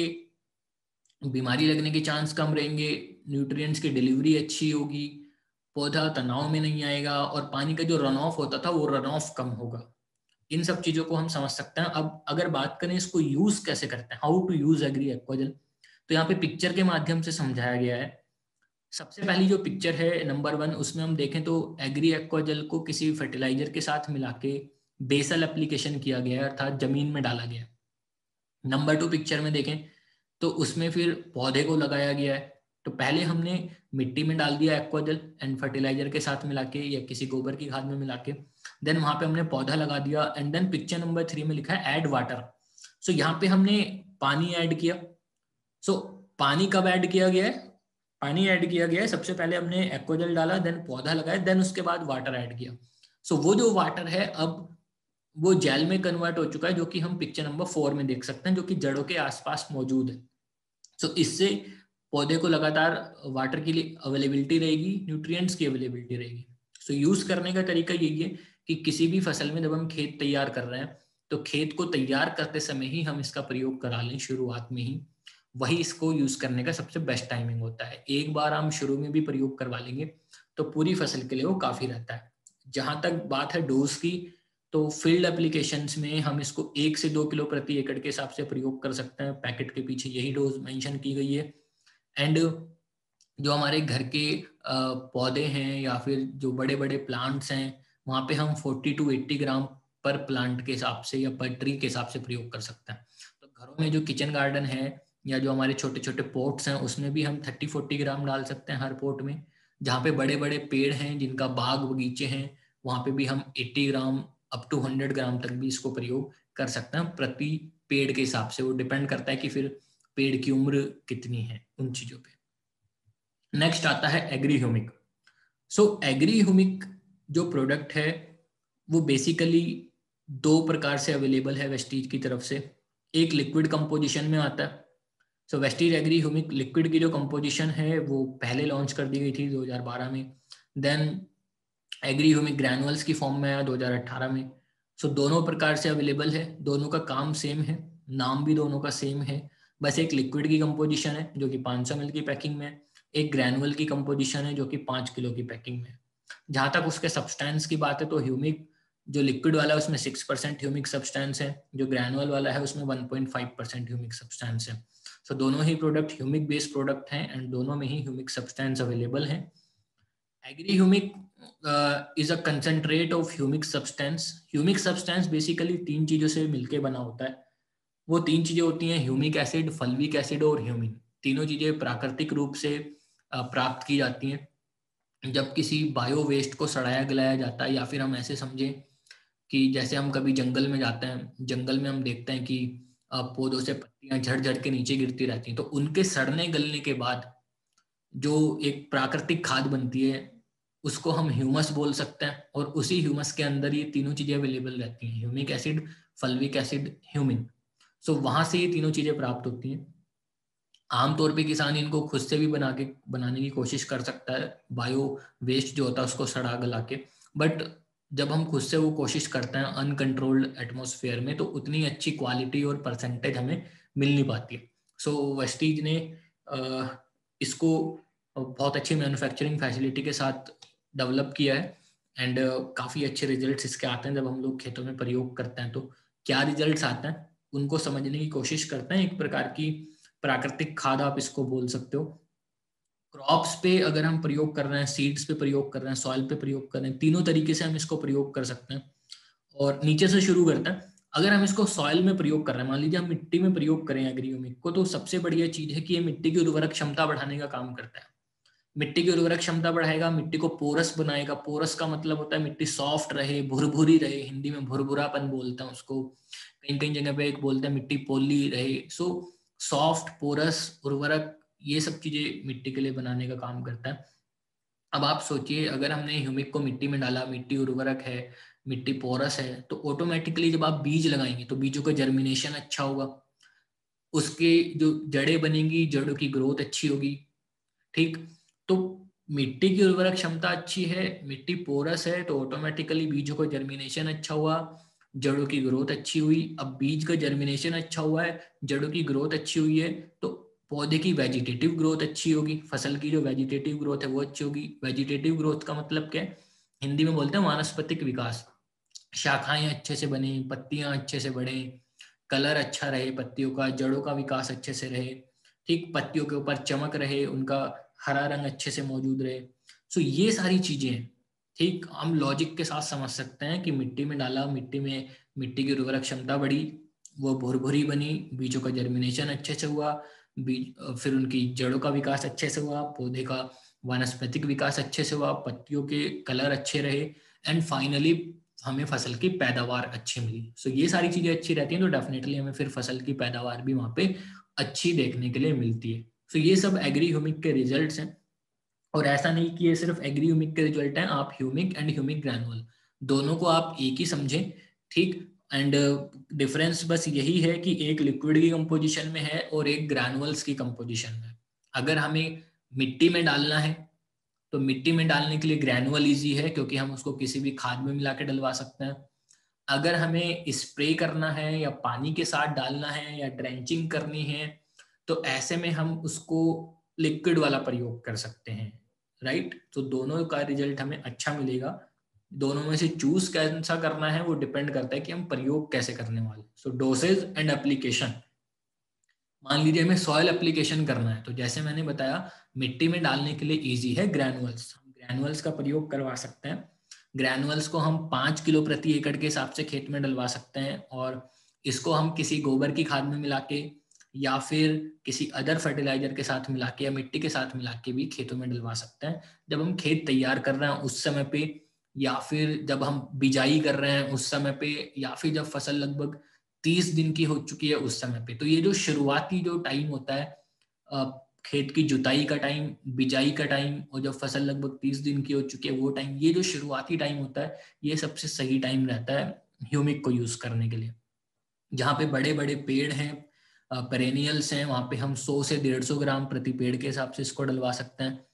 बीमारी लगने के चांस कम रहेंगे, न्यूट्रिएंट्स की डिलीवरी अच्छी होगी, पौधा तनाव में नहीं आएगा, और पानी का जो रन ऑफ होता था वो रन ऑफ कम होगा। इन सब चीजों को हम समझ सकते हैं। अब अगर बात करें इसको यूज कैसे करते हैं, हाउ टू यूज एग्री एक्वाजल, तो यहाँ पे पिक्चर के माध्यम से समझाया गया है। सबसे पहली जो पिक्चर है नंबर 1, उसमें हम देखें तो एग्री एक्वाजल को किसी फर्टिलाइजर के साथ मिला के बेसल एप्लीकेशन किया गया है, अर्थात जमीन में डाला गया है। नंबर 2 पिक्चर में देखें तो उसमें फिर पौधे को लगाया गया है। तो पहले हमने मिट्टी में डाल दिया एक्वाजल एंड फर्टिलाइजर के साथ मिला के या किसी गोबर की खाद में मिला के, देन वहां पे हमने पौधा लगा दिया, एंड देन पिक्चर नंबर 3 में लिखा है ऐड वाटर। सो यहाँ पे हमने पानी ऐड किया। सो पानी कब ऐड किया गया है? पानी ऐड किया गया है सबसे पहले हमने एक्वाजल डाला, देन पौधा लगाया, देन उसके बाद वाटर ऐड किया। सो वो जो वाटर है अब वो जेल में कन्वर्ट हो चुका है, जो कि हम पिक्चर नंबर 4 में देख सकते हैं, जो कि जड़ों के आसपास मौजूद है। सो इससे पौधे को लगातार वाटर की अवेलेबिलिटी रहेगी, न्यूट्रिएंट्स की अवेलेबिलिटी रहेगी। सो यूज करने का तरीका यही है कि किसी भी फसल में जब हम खेत तैयार कर रहे हैं तो खेत को तैयार करते समय ही हम इसका प्रयोग करा लें, शुरुआत में ही, वही इसको यूज करने का सबसे बेस्ट टाइमिंग होता है। एक बार हम शुरू में भी प्रयोग करवा लेंगे तो पूरी फसल के लिए वो काफी रहता है। जहां तक बात है डोज की, तो फील्ड एप्लीकेशंस में हम इसको 1 से 2 किलो प्रति एकड़ के हिसाब से प्रयोग कर सकते हैं। पैकेट के पीछे यही डोज मेंशन की गई है। एंड जो हमारे घर के पौधे हैं या फिर जो बड़े बड़े प्लांट्स हैं, वहां पे हम 40 to 80 ग्राम पर प्लांट के हिसाब से या पर ट्री के हिसाब से प्रयोग कर सकते हैं। तो घरों में जो किचन गार्डन है या जो हमारे छोटे छोटे पोट्स हैं उसमें भी हम 30-40 ग्राम डाल सकते हैं हर पोट में। जहाँ पे बड़े बड़े पेड़ हैं जिनका बाग बगीचे हैं, वहां पे भी हम 80 ग्राम अप टू 100 ग्राम तक भी इसको प्रयोग कर सकते हैं प्रति पेड़ के हिसाब से। वो डिपेंड करता है कि फिर पेड़ की उम्र कितनी है उन चीजों पे। नेक्स्ट आता है एग्री ह्यूमिक। सो एग्री ह्यूमिक जो प्रोडक्ट है वो बेसिकली 2 प्रकार से अवेलेबल है वेस्टीज की तरफ से। एक लिक्विड कंपोजिशन में आता है। सो वेस्टीज एग्री ह्यूमिक लिक्विड की जो कंपोजिशन है वो पहले लॉन्च कर दी गई थी 2012 में। देन एग्री ह्यूमिक ग्रैनुअल्स की फॉर्म में आया 2018 में। सो दोनों प्रकार से अवेलेबल है, दोनों का काम सेम है, नाम भी दोनों का सेम है। बस एक लिक्विड की कंपोजिशन है जो कि 500 ml की पैकिंग में है, एक ग्रैनुअल की कंपोजिशन है जो कि 5 किलो की पैकिंग में है। जहां तक उसके सब्सटेंस की बात है तो ह्यूमिक जो लिक्विड वाला है उसमें 6% ह्यूमिक सब्सटेंस है, जो ग्रैनुअल वाला है उसमें 1.5% ह्यूमिक सब्सटेंस है। सो दोनों ही प्रोडक्ट ह्यूमिक बेस्ड प्रोडक्ट हैं एंड दोनों में ही ह्यूमिक सब्सटेंस अवेलेबल है। Agri humic is a concentrate of humic substance. Humic substance basically 3 चीजों से मिलकर बना होता है। वो 3 चीजें होती हैं ह्यूमिक एसिड, फल्विक एसिड और ह्यूमिन। तीनों चीजें प्राकृतिक रूप से प्राप्त की जाती हैं जब किसी बायो वेस्ट को सड़ाया गलाया जाता है, या फिर हम ऐसे समझें कि जैसे हम कभी जंगल में जाते हैं, जंगल में हम देखते हैं कि पौधों से पत्तियां झड़ झड़ के नीचे गिरती रहती हैं, तो उनके सड़ने गलने के बाद जो एक प्राकृतिक खाद बनती है उसको हम ह्यूमस बोल सकते हैं, और उसी ह्यूमस के अंदर ये तीनों चीजें अवेलेबल रहती हैं, ह्यूमिक एसिड, फल्विक एसिड, ह्यूमिन। सो वहां से ये तीनों चीजें प्राप्त होती हैं। आमतौर पे किसान इनको खुद से भी बनाने की कोशिश कर सकता है, बायो वेस्ट जो होता है उसको सड़ा गला के। बट जब हम खुद से वो कोशिश करते हैं अनकंट्रोल्ड एटमॉस्फेयर में, तो उतनी अच्छी क्वालिटी और परसेंटेज हमें मिल नहीं पाती है। सो वेस्टीज ने इसको बहुत अच्छी मैन्युफैक्चरिंग फैसिलिटी के साथ डेवलप किया है, एंड काफ़ी अच्छे रिजल्ट्स इसके आते हैं जब हम लोग खेतों में प्रयोग करते हैं। तो क्या रिजल्ट्स आते हैं उनको समझने की कोशिश करते हैं। एक प्रकार की प्राकृतिक खाद आप इसको बोल सकते हो। क्रॉप्स पे अगर हम प्रयोग कर रहे हैं, सीड्स पे प्रयोग कर रहे हैं, सॉइल पे प्रयोग कर रहे हैं, तीनों तरीके से हम इसको प्रयोग कर सकते हैं। और नीचे से शुरू करते हैं। अगर हम इसको सॉइल में प्रयोग कर रहे हैं, मान लीजिए हम मिट्टी में प्रयोग करें एग्रीह्यूमिक को, तो सबसे बढ़िया चीज है कि ये मिट्टी की उर्वरक क्षमता बढ़ाने का काम करता है। मिट्टी की उर्वरक क्षमता बढ़ाएगा, मिट्टी को पोरस बनाएगा। पोरस का मतलब होता है मिट्टी सॉफ्ट रहे, भुरभुरी रहे, हिंदी में भुरभुरापन बोलते हैं उसको, कहीं कहीं जगह पे एक बोलते हैं मिट्टी पोली रहे। सो सॉफ्ट, पोरस, उर्वरक, ये सब चीजें मिट्टी के लिए बनाने का काम करता है। अब आप सोचिए, अगर हमने ह्यूमिक को मिट्टी में डाला, मिट्टी उर्वरक है, मिट्टी पोरस है, तो ऑटोमेटिकली जब आप बीज लगाएंगे तो बीजों का जर्मिनेशन अच्छा होगा, उसके जो जड़ें बनेंगी, जड़ों की ग्रोथ अच्छी होगी। ठीक, तो मिट्टी की उर्वरक क्षमता अच्छी है, मिट्टी पोरस है, तो ऑटोमेटिकली बीजों का जर्मिनेशन अच्छा हुआ, जड़ों की ग्रोथ अच्छी हुई। अब बीज का जर्मिनेशन अच्छा हुआ है, जड़ों की ग्रोथ अच्छी हुई है, तो पौधे की वेजिटेटिव ग्रोथ अच्छी होगी, फसल की जो वेजिटेटिव ग्रोथ है वो अच्छी होगी। वेजिटेटिव ग्रोथ का मतलब क्या है, हिंदी में बोलते हैं वानस्पतिक विकास। शाखाएं अच्छे से बने, पत्तियां अच्छे से बढ़े, कलर अच्छा रहे पत्तियों का, जड़ों का विकास अच्छे से रहे। ठीक, पत्तियों के ऊपर चमक रहे, उनका हरा रंग अच्छे से मौजूद रहे। सो ये सारी चीजें, ठीक, हम लॉजिक के साथ समझ सकते हैं कि मिट्टी में डाला, मिट्टी की उर्वरक क्षमता बढ़ी, वो भुरभुरी बनी, बीजों का जर्मिनेशन अच्छे से हुआ, बीज फिर उनकी जड़ों का विकास अच्छे से हुआ, पौधे का वानस्पतिक विकास अच्छे से हुआ, पत्तियों के कलर अच्छे रहे, एंड फाइनली हमें फसल की पैदावार अच्छी मिली। सो ये सारी चीजें अच्छी रहती हैं, तो डेफिनेटली हमें फिर फसल की पैदावार भी वहां पे अच्छी देखने के लिए मिलती है। सो ये सब एग्री ह्यूमिक के रिजल्ट्स हैं। और ऐसा नहीं कि ये सिर्फ एग्री ह्यूमिक के रिजल्ट हैं, आप ह्यूमिक एंड ह्यूमिक ग्रैनुअल दोनों को आप एक ही समझें। ठीक, एंड डिफरेंस बस यही है कि एक लिक्विड की कंपोजिशन में है और एक ग्रैनुअल्स की कंपोजिशन में। अगर हमें मिट्टी में डालना है तो मिट्टी में डालने के लिए ग्रैनुअल इजी है, क्योंकि हम उसको किसी भी खाद में मिला के डलवा सकते हैं। अगर हमें स्प्रे करना है या पानी के साथ डालना है या ड्रेंचिंग करनी है, तो ऐसे में हम उसको लिक्विड वाला प्रयोग कर सकते हैं। राइट, तो दोनों का रिजल्ट हमें अच्छा मिलेगा। दोनों में से चूज कैसा करना है वो डिपेंड करता है कि हम प्रयोग कैसे करने वाले। सो डोसेज एंड एप्लीकेशन, मान लीजिए हमें सॉइल एप्लीकेशन करना है, तो जैसे मैंने बताया मिट्टी में डालने के लिए इजी है ग्रैनुअल्स, हम ग्रैनुअल्स का प्रयोग करवा सकते हैं। ग्रैनुअल्स को हम 5 किलो प्रति एकड़ के हिसाब से खेत में डलवा सकते हैं, और इसको हम किसी गोबर की खाद में मिला के या फिर किसी अदर फर्टिलाइजर के साथ मिला के या मिट्टी के साथ मिला के भी खेतों में डलवा सकते हैं, जब हम खेत तैयार कर रहे हैं उस समय पे, या फिर जब हम बिजाई कर रहे हैं उस समय पे, या फिर जब फसल लगभग 30 दिन की हो चुकी है उस समय पे। तो ये जो शुरुआती जो टाइम होता है, खेत की जुताई का टाइम, बिजाई का टाइम, और जब फसल लगभग 30 दिन की हो चुकी है वो टाइम, ये जो शुरुआती टाइम होता है, ये सबसे सही टाइम रहता है ह्यूमिक को यूज करने के लिए। जहाँ पे बड़े बड़े पेड़ हैं, पेरेनियल्स हैं, वहां पे हम 100 से 150 ग्राम प्रति पेड़ के हिसाब से इसको डलवा सकते हैं।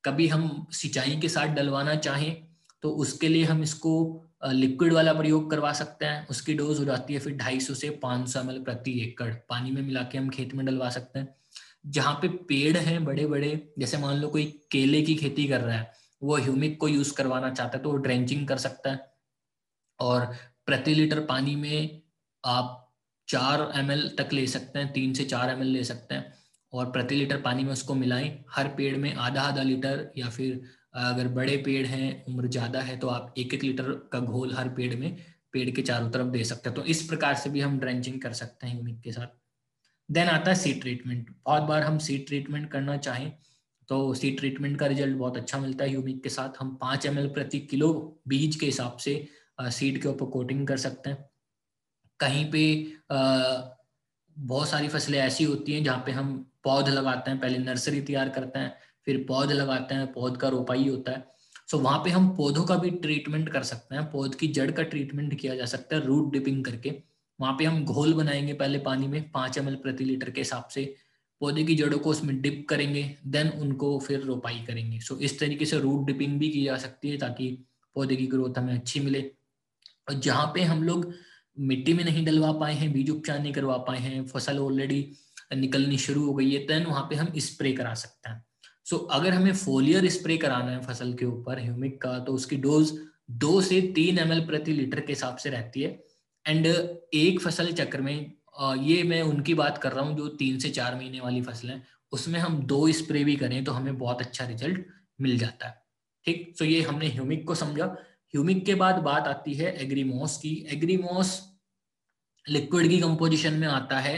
कभी हम सिंचाई के साथ डलवाना चाहें तो उसके लिए हम इसको लिक्विड वाला प्रयोग करवा सकते हैं, उसकी डोज हो जाती है फिर 250 से 500 ml प्रति एकड़, पानी में मिला के हम खेत में डलवा सकते हैं। जहाँ पे पेड़ हैं बड़े बड़े, जैसे मान लो कोई केले की खेती कर रहा है, वो ह्यूमिक को यूज करवाना चाहता है तो वो ड्रेंचिंग कर सकता है, और प्रति लीटर पानी में आप 4 ml तक ले सकते हैं, 3 से 4 ml ले सकते हैं, और प्रति लीटर पानी में उसको मिलाएं। हर पेड़ में आधा आधा लीटर, या फिर अगर बड़े पेड़ हैं, उम्र ज़्यादा है, तो आप 1 1 लीटर का घोल हर पेड़ में, पेड़ के चारों तरफ दे सकते हैं। तो इस प्रकार से भी हम ड्रेंचिंग कर सकते हैं ह्यूमिक के साथ। देन आता है सीड ट्रीटमेंट। बहुत बार हम सीड ट्रीटमेंट करना चाहें तो सीड ट्रीटमेंट का रिजल्ट बहुत अच्छा मिलता है ह्यूमिक के साथ। हम 5 ml प्रति किलो बीज के हिसाब से सीड के ऊपर कोटिंग कर सकते हैं। कहीं पे बहुत सारी फसलें ऐसी होती हैं जहाँ पे हम पौध लगाते हैं, पहले नर्सरी तैयार करते हैं, फिर पौध लगाते हैं, पौध का रोपाई होता है। सो वहां पे हम पौधों का भी ट्रीटमेंट कर सकते हैं, पौध की जड़ का ट्रीटमेंट किया जा सकता है रूट डिपिंग करके। वहां पे हम घोल बनाएंगे पहले पानी में 5 ml/लीटर के हिसाब से, पौधे की जड़ों को उसमें डिप करेंगे, देन उनको फिर रोपाई करेंगे। सो इस तरीके से रूट डिपिंग भी की जा सकती है ताकि पौधे की ग्रोथ हमें अच्छी मिले। और जहाँ पे हम लोग मिट्टी में नहीं डलवा पाए हैं, बीज उपचार नहीं करवा पाए हैं, फसल ऑलरेडी निकलनी शुरू हो गई है, देन वहां पे हम स्प्रे करा सकते हैं। सो अगर हमें फोलियर स्प्रे कराना है फसल के ऊपर ह्यूमिक का, तो उसकी डोज 2 से 3 ml/लीटर के हिसाब से रहती है। एंड एक फसल चक्र में ये मैं उनकी बात कर रहा हूँ जो 3 से 4 महीने वाली फसल है, उसमें हम 2 स्प्रे भी करें तो हमें बहुत अच्छा रिजल्ट मिल जाता है। ठीक, सो ये हमने ह्यूमिक को समझा। ह्यूमिक के बाद बात आती है एग्रीमॉस की। एग्रीमॉस लिक्विड की कंपोजिशन में आता है,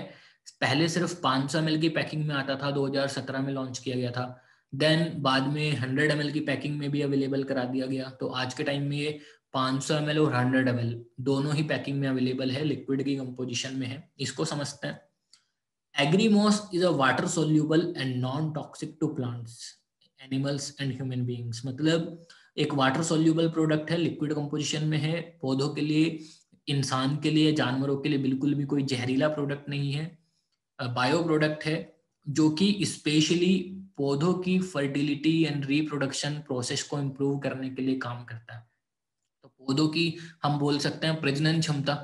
पहले सिर्फ 500 ml की पैकिंग में आता था, 2017 में लॉन्च किया गया था। देन बाद में 100 ml की पैकिंग में भी अवेलेबल करा दिया गया। तो आज के टाइम में ये 500 ml और 100 ml दोनों ही पैकिंग में अवेलेबल है, लिक्विड की कंपोजिशन में है। इसको समझते हैं। Agrimos is a water soluble and non toxic to plants, animals and human beings. मतलब एक वाटर सोल्यूबल प्रोडक्ट है, लिक्विड कंपोजिशन में है, पौधों के लिए, इंसान के लिए, जानवरों के लिए बिल्कुल भी कोई जहरीला प्रोडक्ट नहीं है, बायो प्रोडक्ट है जो कि स्पेशली पौधों की फर्टिलिटी एंड रिप्रोडक्शन प्रोसेस को इम्प्रूव करने के लिए काम करता है। तो पौधों की हम बोल सकते हैं प्रजनन क्षमता,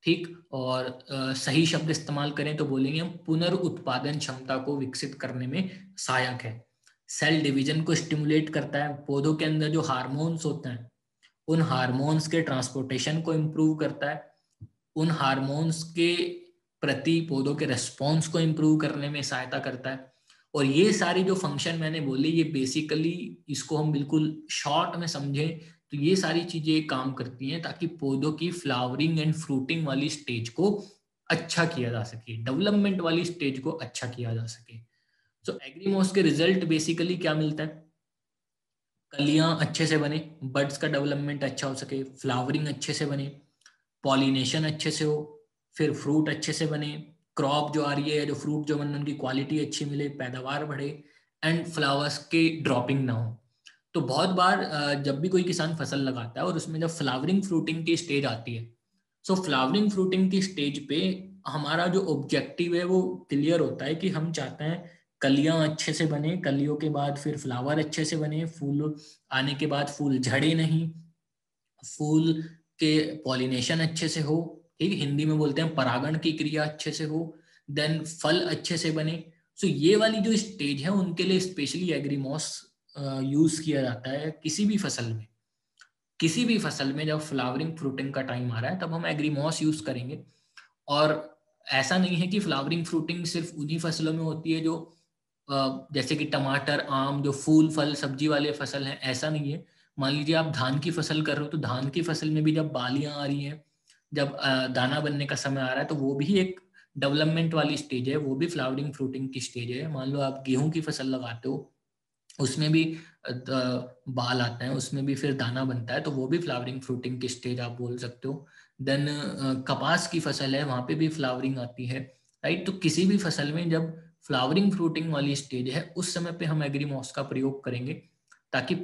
ठीक, और सही शब्द इस्तेमाल करें तो बोलेंगे हम पुनर्उत्पादन क्षमता को विकसित करने में सहायक है। सेल डिवीजन को स्टिमुलेट करता है, पौधों के अंदर जो हार्मोन्स होते हैं उन हार्मोन्स के ट्रांसपोर्टेशन को इम्प्रूव करता है, उन हार्मोन्स के प्रति पौधों के रेस्पॉन्स को इम्प्रूव करने में सहायता करता है। और ये सारी जो फंक्शन मैंने बोली, ये बेसिकली, इसको हम बिल्कुल शॉर्ट में समझें तो ये सारी चीजें काम करती हैं ताकि पौधों की फ्लावरिंग एंड फ्रूटिंग वाली स्टेज को अच्छा किया जा सके, डेवलपमेंट वाली स्टेज को अच्छा किया जा सके। सो एग्रीमॉस के रिजल्ट बेसिकली क्या मिलता है? कलियां अच्छे से बने, बर्ड्स का डेवलपमेंट अच्छा हो सके, फ्लावरिंग अच्छे से बने, पॉलिनेशन अच्छे से हो, फिर फ्रूट अच्छे से बने, क्रॉप जो आ रही है, जो फ्रूट जो बने उनकी क्वालिटी अच्छी मिले, पैदावार बढ़े, एंड फ्लावर्स की ड्रॉपिंग ना हो। तो बहुत बार जब भी कोई किसान फसल लगाता है और उसमें जब फ्लावरिंग फ्रूटिंग की स्टेज आती है, सो फ्लावरिंग फ्रूटिंग की स्टेज पे हमारा जो ऑब्जेक्टिव है वो क्लियर होता है कि हम चाहते हैं कलियां अच्छे से बने, कलियों के बाद फिर फ्लावर अच्छे से बने, फूल आने के बाद फूल झड़े नहीं, फूल के पॉलिनेशन अच्छे से हो, ठीक, हिंदी में बोलते हैं परागण की क्रिया अच्छे से हो, देन फल अच्छे से बने। सो ये वाली जो स्टेज है उनके लिए स्पेशली एग्रीमॉस यूज किया जाता है। किसी भी फसल में, किसी भी फसल में जब फ्लावरिंग फ्रूटिंग का टाइम आ रहा है तब हम एग्रीमॉस यूज करेंगे। और ऐसा नहीं है कि फ्लावरिंग फ्रूटिंग सिर्फ उन्हीं फसलों में होती है जो जैसे कि टमाटर, आम, जो फूल फल सब्जी वाले फसल हैं, ऐसा नहीं है। मान लीजिए आप धान की फसल कर रहे हो तो धान की फसल में भी जब बालियां आ रही हैं, जब दाना बनने का समय आ रहा है, तो वो भी एक डेवलपमेंट वाली स्टेज है, वो भी फ्लावरिंग फ्रूटिंग की स्टेज है। मान लो आप गेहूं की फसल लगाते हो, उसमें भी बाल आते हैं, उसमें भी फिर दाना बनता है, तो वो भी फ्लावरिंग फ्रूटिंग की स्टेज आप बोल सकते हो। देन कपास की फसल है, वहां पे भी फ्लावरिंग आती है, राइट। तो किसी भी फसल में जब फ्लावरिंग फ्रूटिंग वाली स्टेज है उस समय पे हम एग्रीमॉस का प्रयोग करेंगे ताकि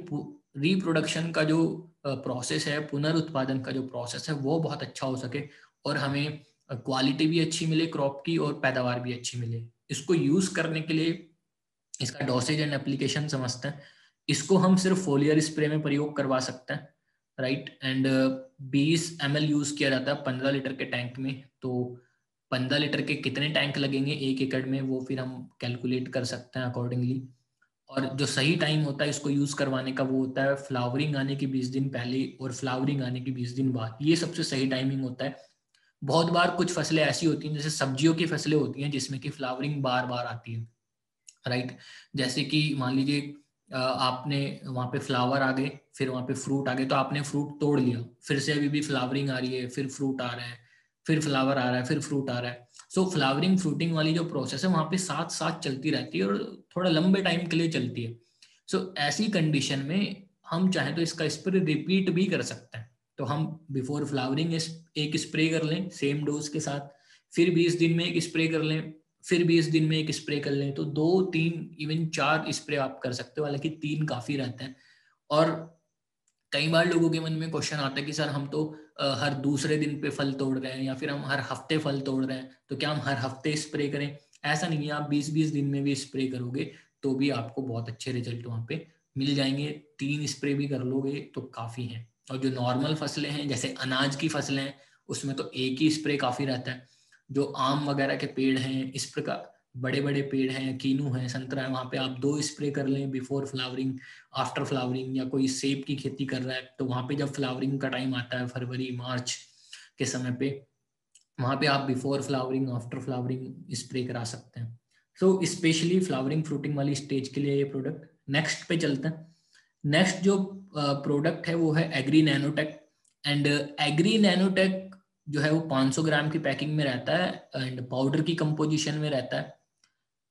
रिप्रोडक्शन का जो प्रोसेस है, पुनरुत्पादन का जो प्रोसेस है वो बहुत अच्छा हो सके और हमें क्वालिटी भी अच्छी मिले क्रॉप की और पैदावार भी अच्छी मिले। इसको यूज करने के लिए इसका डोसेज एंड एप्लीकेशन समझते हैं। इसको हम सिर्फ फोलियर स्प्रे में प्रयोग करवा सकते हैं, राइट। एंड 20 ml यूज किया जाता है 15 लीटर के टैंक में। तो 15 लीटर के कितने टैंक लगेंगे 1 एकड़ में, वो फिर हम कैलकुलेट कर सकते हैं अकॉर्डिंगली। और जो सही टाइम होता है इसको यूज करवाने का वो होता है फ्लावरिंग आने के 20 दिन पहले और फ्लावरिंग आने के 20 दिन बाद, ये सबसे सही टाइमिंग होता है। बहुत बार कुछ फसलें ऐसी होती हैं, जैसे सब्जियों की फसलें होती हैं जिसमें कि फ्लावरिंग बार बार आती है, राइट। जैसे कि मान लीजिए आपने वहां पे फ्लावर आ गए, फिर वहां पे फ्रूट आ गए, तो आपने फ्रूट तोड़ लिया, फिर से अभी भी फ्लावरिंग आ रही है, फिर फ्रूट आ रहा है, फिर फ्लावर आ रहा है, फिर फ्रूट आ रहा है। सो फ्लावरिंग फ्रूटिंग वाली जो प्रोसेस है वहां पे साथ साथ चलती रहती है और थोड़ा लंबे टाइम के लिए चलती है। सो ऐसी कंडीशन में हम चाहें तो इसका स्प्रे रिपीट भी कर सकते हैं। तो हम बिफोर फ्लावरिंग एक स्प्रे कर लें सेम डोज के साथ, फिर 20 दिन में एक स्प्रे कर लें, फिर 20 दिन में एक स्प्रे कर लें, तो 2, 3, इवन 4 स्प्रे आप कर सकते हो, हालांकि 3 काफी रहते हैं। और कई बार लोगों के मन में क्वेश्चन आता है कि सर हम तो हर दूसरे दिन पे फल तोड़ रहे हैं या फिर हम हर हफ्ते फल तोड़ रहे हैं, तो क्या हम हर हफ्ते स्प्रे करें? ऐसा नहीं है, आप 20-20 दिन में भी स्प्रे करोगे तो भी आपको बहुत अच्छे रिजल्ट वहाँ पे मिल जाएंगे। 3 स्प्रे भी कर लोगे तो काफ़ी है। और जो नॉर्मल फसलें हैं जैसे अनाज की फसलें हैं उसमें तो एक ही स्प्रे काफ़ी रहता है। जो आम वगैरह के पेड़ हैं, इस प्रकार बड़े बड़े पेड़ हैं, कीनू है, संतरा है, वहाँ पे आप 2 स्प्रे कर लें बिफोर फ्लावरिंग, आफ्टर फ्लावरिंग। या कोई सेब की खेती कर रहा है तो वहाँ पे जब फ्लावरिंग का टाइम आता है फरवरी मार्च के समय पे, वहाँ पे आप before flowering after flowering spray करा सकते हैं। सो स्पेशली फ्लावरिंग फ्रूटिंग वाली स्टेज के लिए ये प्रोडक्ट। नेक्स्ट पे चलते हैं। नेक्स्ट जो प्रोडक्ट है वो है agri nanotech. And agri nanotech जो है वो 500 ग्राम की पैकिंग में रहता है एंड पाउडर की कंपोजिशन में रहता है।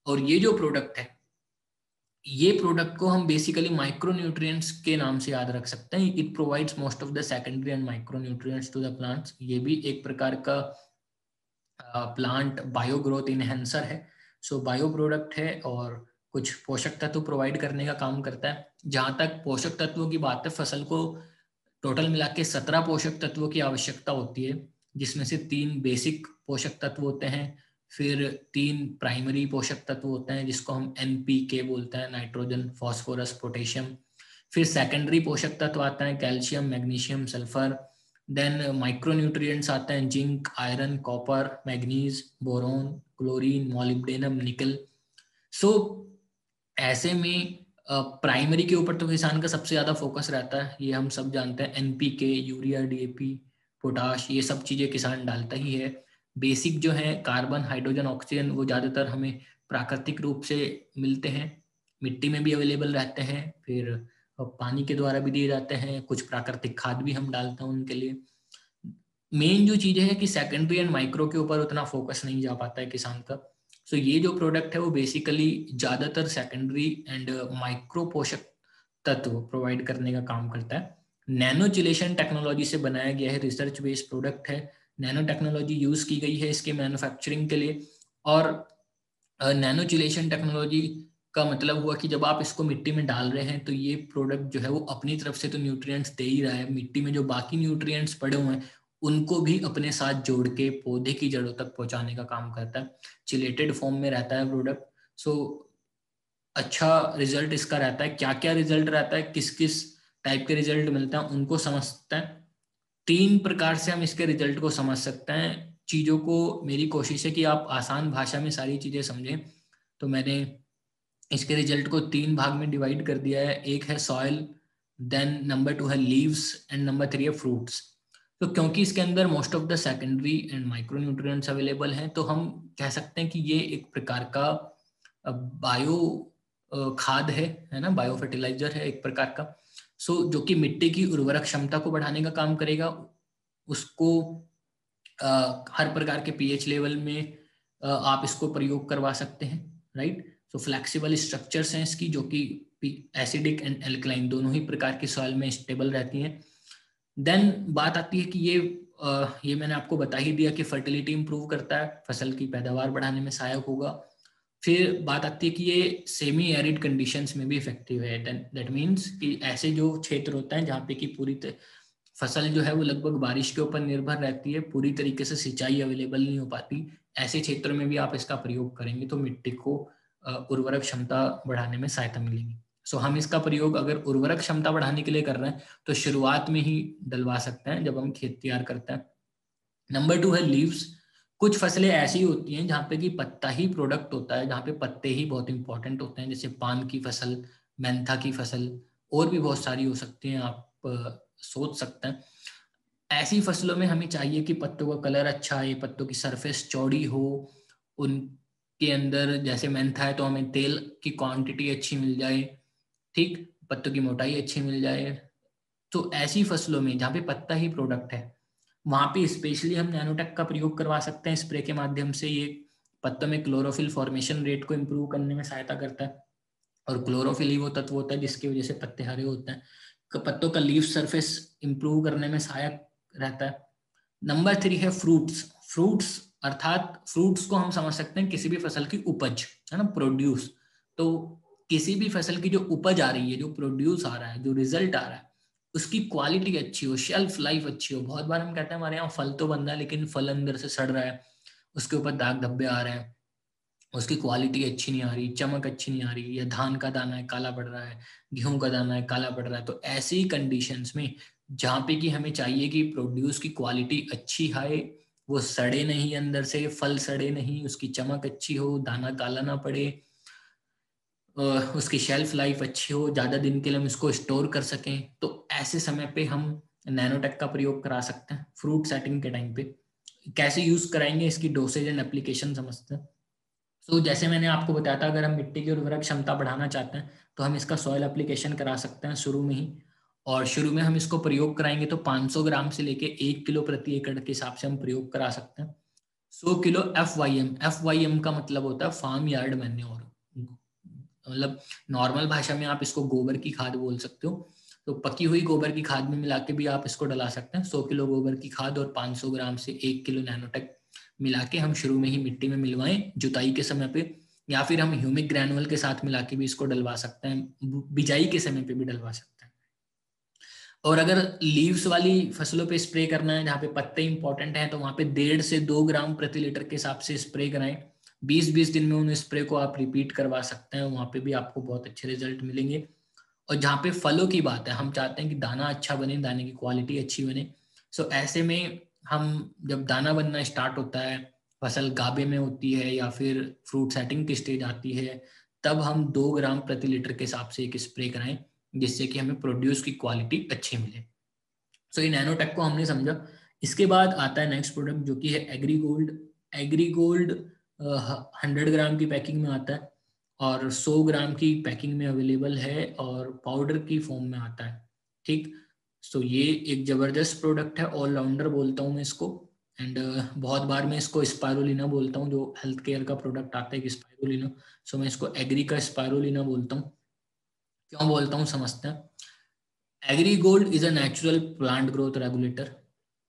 और ये जो प्रोडक्ट है, ये प्रोडक्ट को हम बेसिकली माइक्रो न्यूट्रिएंट्स के नाम से याद रख सकते हैं। It provides most of the secondary and micro nutrients to the plants. ये भी एक प्रकार का प्लांट बायो ग्रोथ इनहेंसर है। सो बायो प्रोडक्ट है और कुछ पोषक तत्व प्रोवाइड करने का काम करता है। जहाँ तक पोषक तत्वों की बात है, फसल को टोटल मिला के 17 पोषक तत्वों की आवश्यकता होती है, जिसमें से 3 बेसिक पोषक तत्व होते हैं, फिर 3 प्राइमरी पोषक तत्व होते हैं जिसको हम NPK बोलते हैं, नाइट्रोजन फॉस्फोरस पोटेशियम। फिर सेकेंडरी पोषक तत्व आते हैं calcium magnesium sulphur. Then micro nutrients आते हैं zinc iron copper manganese boron chlorine molybdenum nickel. So ऐसे में प्राइमरी के ऊपर तो किसान का सबसे ज्यादा फोकस रहता है, ये हम सब जानते हैं। NPK यूरिया DAP पोटाश ये सब चीजें किसान डालता ही है। बेसिक जो है कार्बन हाइड्रोजन ऑक्सीजन वो ज्यादातर हमें प्राकृतिक रूप से मिलते हैं, मिट्टी में भी अवेलेबल रहते हैं, फिर पानी के द्वारा भी दिए जाते हैं, कुछ प्राकृतिक खाद भी हम डालते हैं उनके लिए। मेन जो चीज है कि सेकेंडरी एंड माइक्रो के ऊपर उतना फोकस नहीं जा पाता है किसान का। सो ये जो प्रोडक्ट है वो बेसिकली ज्यादातर सेकेंडरी एंड माइक्रो पोषक तत्व प्रोवाइड करने का काम करता है। नैनो चिलेशन टेक्नोलॉजी से बनाया गया है, रिसर्च बेस्ड प्रोडक्ट है। नैनो टेक्नोलॉजी यूज की गई है इसके मैन्युफैक्चरिंग के लिए। और नैनो चिलेशन टेक्नोलॉजी का मतलब हुआ कि जब आप इसको मिट्टी में डाल रहे हैं तो ये प्रोडक्ट जो है वो अपनी तरफ से तो न्यूट्रिएंट्स दे ही रहा है, मिट्टी में जो बाकी न्यूट्रिएंट्स पड़े हुए हैं उनको भी अपने साथ जोड़ के पौधे की जड़ों तक पहुंचाने का काम करता है। चिलेटेड फॉर्म में रहता है प्रोडक्ट। सो अच्छा रिजल्ट इसका रहता है। क्या क्या रिजल्ट रहता है, किस किस टाइप के रिजल्ट मिलते हैं उनको समझते हैं। 3 प्रकार से हम इसके रिजल्ट को समझ सकते हैं। चीजों को मेरी कोशिश है कि आप आसान भाषा में सारी चीजें समझें, तो मैंने इसके रिजल्ट को 3 भाग में डिवाइड कर दिया है। एक है सॉइल, देन नंबर 2 है लीव्स एंड नंबर 3 है फ्रूट्स। तो क्योंकि इसके अंदर most of the secondary and micro nutrients available हैं तो हम कह सकते हैं कि ये एक प्रकार का बायो खाद है ना, बायो फर्टिलाइजर है एक प्रकार का। सो जो कि मिट्टी की उर्वरक क्षमता को बढ़ाने का काम करेगा, उसको हर प्रकार के pH लेवल में आप इसको प्रयोग करवा सकते हैं, राइट। सो फ्लेक्सिबल स्ट्रक्चर्स हैं इसकी जो कि एसिडिक एंड एल्कलाइन दोनों ही प्रकार की सॉइल में स्टेबल रहती हैं। देन बात आती है कि ये मैंने आपको बता ही दिया कि फर्टिलिटी इंप्रूव करता है, फसल की पैदावार बढ़ाने में सहायक होगा। फिर बात आती है कि ये सेमी एरिड कंडीशंस में भी इफेक्टिव है। दैट मीन्स कि ऐसे जो क्षेत्र होता है जहाँ पे कि पूरी फसल जो है वो लगभग बारिश के ऊपर निर्भर रहती है, पूरी तरीके से सिंचाई अवेलेबल नहीं हो पाती, ऐसे क्षेत्रों में भी आप इसका प्रयोग करेंगे तो मिट्टी को उर्वरक क्षमता बढ़ाने में सहायता मिलेगी। सो हम इसका प्रयोग अगर उर्वरक क्षमता बढ़ाने के लिए कर रहे हैं तो शुरुआत में ही डलवा सकते हैं जब हम खेत तैयार करते हैं। नंबर 2 है लीव्स। कुछ फसलें ऐसी होती हैं जहाँ पे कि पत्ता ही प्रोडक्ट होता है, जहाँ पे पत्ते ही बहुत इंपॉर्टेंट होते हैं, जैसे पान की फसल, मेंथा की फसल, और भी बहुत सारी हो सकती हैं, आप सोच सकते हैं। ऐसी फसलों में हमें चाहिए कि पत्तों का कलर अच्छा है, पत्तों की सरफेस चौड़ी हो, उनके अंदर जैसे मेंथा है तो हमें तेल की क्वांटिटी अच्छी मिल जाए, ठीक, पत्तों की मोटाई अच्छी मिल जाए। तो ऐसी फसलों में जहाँ पे पत्ता ही प्रोडक्ट है वहां पे स्पेशली हम नैनोटेक का प्रयोग करवा सकते हैं स्प्रे के माध्यम से। ये पत्तों में क्लोरोफिल फॉर्मेशन रेट को इम्प्रूव करने में सहायता करता है, और क्लोरोफिल ही वो तत्व होता है जिसकी वजह से पत्ते हरे होते हैं। पत्तों का लीफ सरफेस इंप्रूव करने में सहायक रहता है। नंबर 3 है फ्रूट्स। फ्रूट्स अर्थात फ्रूट्स को हम समझ सकते हैं किसी भी फसल की उपज, है ना, प्रोड्यूस। तो किसी भी फसल की जो उपज आ रही है, जो प्रोड्यूस आ रहा है, जो रिजल्ट आ रहा है, उसकी क्वालिटी अच्छी हो, शेल्फ लाइफ अच्छी हो। बहुत बार हम कहते हैं हमारे यहाँ फल तो बन रहा है लेकिन फल अंदर से सड़ रहा है, उसके ऊपर दाग धब्बे आ रहे हैं, उसकी क्वालिटी अच्छी नहीं आ रही, चमक अच्छी नहीं आ रही, या धान का दाना है काला पड़ रहा है, गेहूं का दाना है काला पड़ रहा है। तो ऐसी कंडीशंस में जहाँ पे कि हमें चाहिए कि प्रोड्यूस की क्वालिटी अच्छी है, वो सड़े नहीं, अंदर से फल सड़े नहीं, उसकी चमक अच्छी हो, दाना काला ना पड़े, उसकी शेल्फ लाइफ अच्छी हो, ज़्यादा दिन के लिए हम इसको स्टोर कर सकें, तो ऐसे समय पे हम नैनोटेक का प्रयोग करा सकते हैं फ्रूट सेटिंग के टाइम पे। कैसे यूज़ कराएंगे, इसकी डोसेज एंड एप्लीकेशन समझते हैं। तो जैसे मैंने आपको बताया था, अगर हम मिट्टी की उर्वरक क्षमता बढ़ाना चाहते हैं तो हम इसका सॉइल एप्लीकेशन करा सकते हैं शुरू में ही। और शुरू में हम इसको प्रयोग कराएंगे तो 500 ग्राम से लेके 1 किलो प्रति एकड़ के हिसाब से हम प्रयोग करा सकते हैं। 100 किलो एफ वाई एम का मतलब होता है फार्म यार्ड मैन्योर, मतलब नॉर्मल भाषा में आप इसको गोबर की खाद बोल सकते हो। तो पकी हुई गोबर की खाद में मिला के भी आप इसको डला सकते हैं। 100 किलो गोबर की खाद और 500 ग्राम से 1 किलो नैनोटेक मिला के हम शुरू में ही मिट्टी में मिलवाएं जुताई के समय पे, या फिर हम ह्यूमिक ग्रैनुअल के साथ मिला के भी इसको डलवा सकते हैं, बिजाई के समय पे भी डलवा सकते हैं। और अगर लीव्स वाली फसलों पे स्प्रे करना है जहाँ पे पत्ते इंपॉर्टेंट हैं, तो वहाँ पे 1.5 से 2 ग्राम प्रति लीटर के हिसाब से स्प्रे कराएं। 20-20 दिन में उन स्प्रे को आप रिपीट करवा सकते हैं, वहाँ पे भी आपको बहुत अच्छे रिजल्ट मिलेंगे। और जहाँ पे फलों की बात है, हम चाहते हैं कि दाना अच्छा बने, दाने की क्वालिटी अच्छी बने। सो ऐसे में हम जब दाना बनना स्टार्ट होता है, फसल गाभे में होती है या फिर फ्रूट सेटिंग की स्टेज आती है, तब हम 2 ग्राम प्रति लीटर के हिसाब से एक स्प्रे कराएं, जिससे कि हमें प्रोड्यूस की क्वालिटी अच्छी मिले। सो ये नैनोटेक को हमने समझा। इसके बाद आता है नेक्स्ट प्रोडक्ट जो कि है एग्रीगोल्ड। एग्रीगोल्ड 100 ग्राम की पैकिंग में आता है और 100 ग्राम की पैकिंग में अवेलेबल है और पाउडर की फॉर्म में आता है। ठीक, सो ये एक जबरदस्त प्रोडक्ट है, ऑलराउंडर बोलता हूँ मैं इसको। एंड बहुत बार मैं इसको स्पायरुलिना बोलता हूँ, जो हेल्थ केयर का प्रोडक्ट आता है स्पायरुलिना। सो मैं इसको एग्री का स्पायरुलिना बोलता हूँ। क्यों बोलता हूँ समझते हैं। Agrigold is a natural plant growth regulator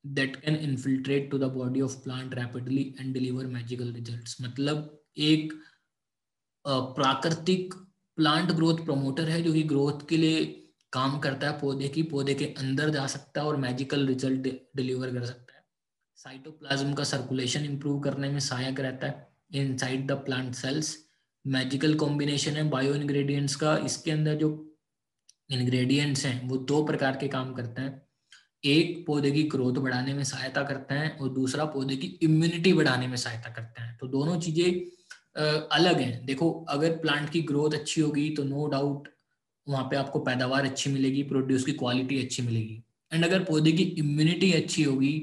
that can infiltrate to the body of plant rapidly and deliver magical results। मतलब एक प्राकृतिक प्लांट ग्रोथ प्रमोटर है जो कि ग्रोथ के लिए काम करता है, पौधे के अंदर जा सकता है और मैजिकल रिजल्ट डिलीवर कर सकता है। साइटोप्लाज्म का सर्कुलेशन इंप्रूव करने में सहायक रहता है inside the plant cells. Magical combination है बायो इंग्रेडिएंट्स का। इसके अंदर जो इंग्रेडिएंट्स हैं वो 2 प्रकार के काम करते हैं। एक पौधे की ग्रोथ बढ़ाने में सहायता करते हैं और दूसरा पौधे की इम्यूनिटी बढ़ाने में सहायता करते हैं। तो दोनों चीजें अलग हैं। देखो, अगर प्लांट की ग्रोथ अच्छी होगी तो नो डाउट वहां पे आपको पैदावार अच्छी मिलेगी, प्रोड्यूस की क्वालिटी अच्छी मिलेगी। एंड अगर पौधे की इम्यूनिटी अच्छी होगी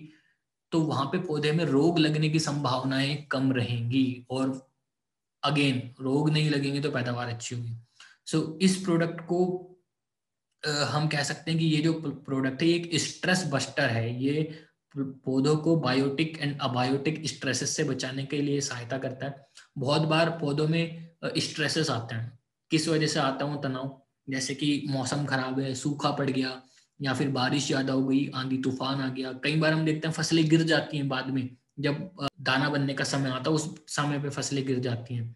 तो वहां पे पौधे में रोग लगने की संभावनाएं कम रहेंगी, और अगेन रोग नहीं लगेंगे तो पैदावार अच्छी होगी। सो इस प्रोडक्ट को हम कह सकते हैं कि ये जो प्रोडक्ट है ये एक स्ट्रेस बस्टर है। ये पौधों को बायोटिक एंड अबायोटिक स्ट्रेसेस से बचाने के लिए सहायता करता है। बहुत बार पौधों में स्ट्रेसेस आते हैं। किस वजह से आता हूँ तनाव, जैसे कि मौसम खराब है, सूखा पड़ गया, या फिर बारिश ज्यादा हो गई, आंधी तूफान आ गया। कई बार हम देखते हैं फसलें गिर जाती हैं बाद में, जब दाना बनने का समय आता है उस समय पे फसलें गिर जाती हैं।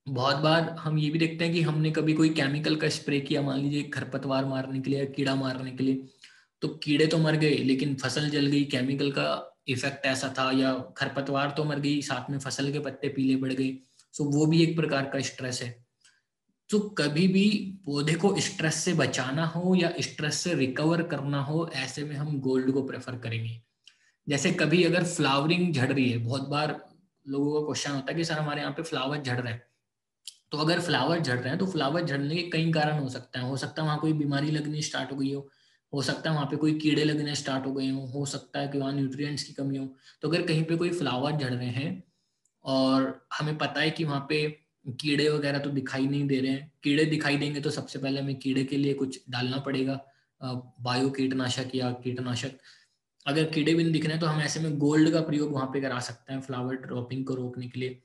बहुत बार हम ये भी देखते हैं कि हमने कभी कोई केमिकल का स्प्रे किया, मान लीजिए खरपतवार मारने के लिए या कीड़ा मारने के लिए, तो कीड़े तो मर गए लेकिन फसल जल गई। केमिकल का इफेक्ट ऐसा था, या खरपतवार तो मर गई, साथ में फसल के पत्ते पीले पड़ गए। सो वो भी एक प्रकार का स्ट्रेस है। तो कभी भी पौधे को स्ट्रेस से बचाना हो या स्ट्रेस से रिकवर करना हो, ऐसे में हम गोल्ड को प्रेफर करेंगे। जैसे कभी अगर फ्लावरिंग झड़ रही है, बहुत बार लोगों का क्वेश्चन होता है कि सर हमारे यहाँ पे फ्लावर झड़ रहे हैं। तो अगर फ्लावर झड़ रहे हैं तो फ्लावर झड़ने के कई कारण हो सकते हैं। हो सकता है वहाँ कोई बीमारी लगनी स्टार्ट हो गई हो सकता है वहाँ पे कोई कीड़े लगने स्टार्ट हो गए हो सकता है कि वहाँ न्यूट्रिएंट्स की कमी हो। तो अगर कहीं पे कोई फ्लावर झड़ रहे हैं और हमें पता है कि वहाँ पे कीड़े वगैरह तो दिखाई नहीं दे रहे हैं, कीड़े दिखाई देंगे तो सबसे पहले हमें कीड़े के लिए कुछ डालना पड़ेगा, बायो कीटनाशक या कीटनाशक। अगर कीड़े भी नहीं दिख रहे हैं तो हम ऐसे में गोल्ड का प्रयोग वहाँ पे करा सकते हैं फ्लावर ड्रॉपिंग को रोकने के लिए।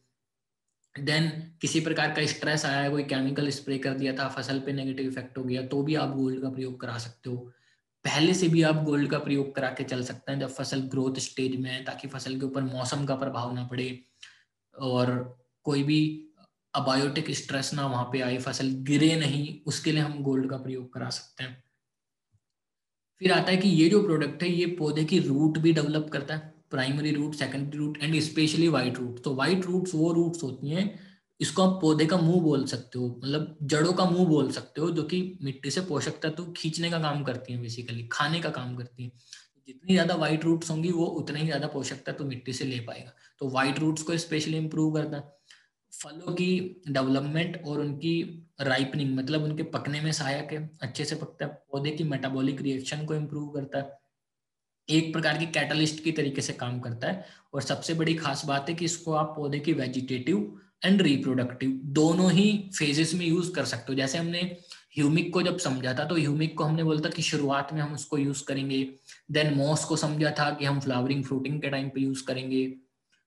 देन किसी प्रकार का स्ट्रेस आया है, कोई केमिकल स्प्रे कर दिया था, फसल पे नेगेटिव इफेक्ट हो गया, तो भी आप गोल्ड का प्रयोग करा सकते हो। पहले से भी आप गोल्ड का प्रयोग करा के चल सकते हैं जब फसल ग्रोथ स्टेज में है, ताकि फसल के ऊपर मौसम का प्रभाव ना पड़े और कोई भी अबायोटिक स्ट्रेस ना वहां पे आए, फसल गिरे नहीं, उसके लिए हम गोल्ड का प्रयोग करा सकते हैं। फिर आता है कि ये जो प्रोडक्ट है ये पौधे की रूट भी डेवलप करता है, primary root, secondary root and specially white root. तो वाइट रूट्स वो रूट्स होती हैं, इसको आप पौधे का मुंह बोल सकते हो, मतलब जड़ों का मुंह बोल सकते हो, जो कि मिट्टी से पोषक तत्व खींचने का काम करती हैं, बेसिकली खाने का काम करती हैं। जितनी ज्यादा वाइट रूट्स होंगी वो उतना ही ज्यादा पोषक तत्व मिट्टी से ले पाएगा। तो वाइट रूट्स को स्पेशली इंप्रूव करता है। फलों की डेवलपमेंट और उनकी राइपनिंग, मतलब उनके पकने में सहायक है, अच्छे से पकता है। पौधे की मेटाबॉलिक रिएक्शन को इम्प्रूव करता है, एक प्रकार की कैटलिस्ट की तरीके से काम करता है। और सबसे बड़ी खास बात है कि इसको आप पौधे की वेजिटेटिव एंड रिप्रोडक्टिव दोनों ही फेजेस में यूज कर सकते हो। जैसे हमने ह्यूमिक को जब समझा था, तो ह्यूमिक को हमने बोला था कि शुरुआत में हम उसको यूज करेंगे। देन मॉस को समझा था कि हम फ्लावरिंग फ्रूटिंग के टाइम पे यूज करेंगे।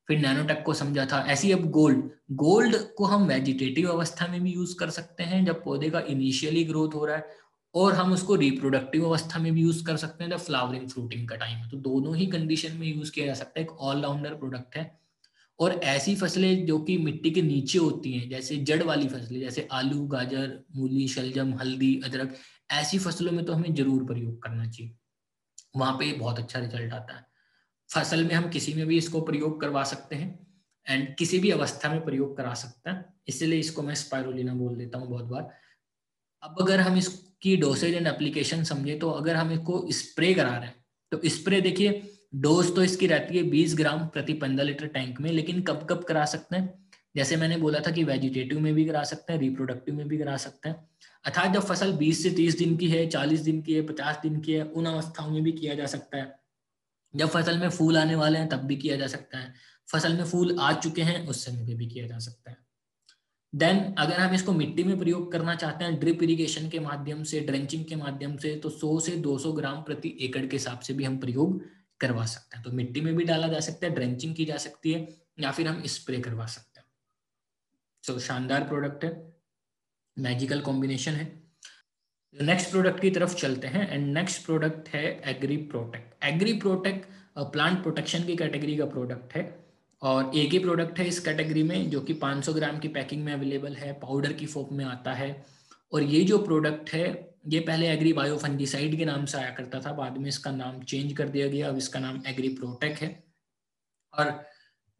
फिर नैनोटेक को समझा था। ऐसी अब गोल्ड, गोल्ड को हम वेजिटेटिव अवस्था में भी यूज कर सकते हैं जब पौधे का इनिशियली ग्रोथ हो रहा है, और हम उसको रिप्रोडक्टिव अवस्था में भी यूज कर सकते हैं जब फ्लावरिंग फ्रूटिंग का टाइम है। तो दोनों ही कंडीशन में यूज किया जा सकता है, एक ऑलराउंडर प्रोडक्ट है। और ऐसी फसलें जो कि मिट्टी के नीचे होती हैं, जैसे जड़ वाली फसलें, जैसे आलू, गाजर, मूली, शलजम, हल्दी, अदरक, ऐसी फसलों में तो हमें जरूर प्रयोग करना चाहिए, वहां पे बहुत अच्छा रिजल्ट आता है। फसल में हम किसी में भी इसको प्रयोग करवा सकते हैं एंड किसी भी अवस्था में प्रयोग करा सकते हैं, इसलिए इसको मैं स्पाइरुलिना बोल देता हूँ बहुत बार। अब अगर हम इसकी डोसेज एंड एप्लीकेशन समझे, तो अगर हम इसको स्प्रे करा रहे हैं, तो स्प्रे देखिए, डोज तो इसकी रहती है 20 ग्राम प्रति 15 लीटर टैंक में, लेकिन कब कब करा सकते हैं? जैसे मैंने बोला था कि वेजिटेटिव में भी करा सकते हैं, रिप्रोडक्टिव में भी करा सकते हैं। अर्थात जब फसल 20 से 30 दिन की है, 40 दिन की है, 50 दिन की है, उन अवस्थाओं में भी किया जा सकता है। जब फसल में फूल आने वाले हैं तब भी किया जा सकता है, फसल में फूल आ चुके हैं उस समय पे भी किया जा सकता है। देन अगर हम इसको मिट्टी में प्रयोग करना चाहते हैं ड्रिप इरिगेशन के माध्यम से, ड्रेंचिंग के माध्यम से, तो 100 से 200 ग्राम प्रति एकड़ के हिसाब से भी हम प्रयोग करवा सकते हैं। तो मिट्टी में भी डाला जा सकता है, ड्रेंचिंग की जा सकती है, या फिर हम स्प्रे करवा सकते हैं। तो शानदार प्रोडक्ट है, मैजिकल कॉम्बिनेशन है। नेक्स्ट प्रोडक्ट की तरफ चलते हैं एंड नेक्स्ट प्रोडक्ट है agri protect. Agri protect plant protection की कैटेगरी का प्रोडक्ट है, और एक ही प्रोडक्ट है इस कैटेगरी में, जो कि 500 ग्राम की पैकिंग में अवेलेबल है, पाउडर की फॉर्म में आता है। और ये जो प्रोडक्ट है, ये पहले एग्री बायो फंजीसाइड के नाम से आया करता था, बाद में इसका नाम चेंज कर दिया गया, अब इसका नाम एग्री प्रोटेक्ट है। और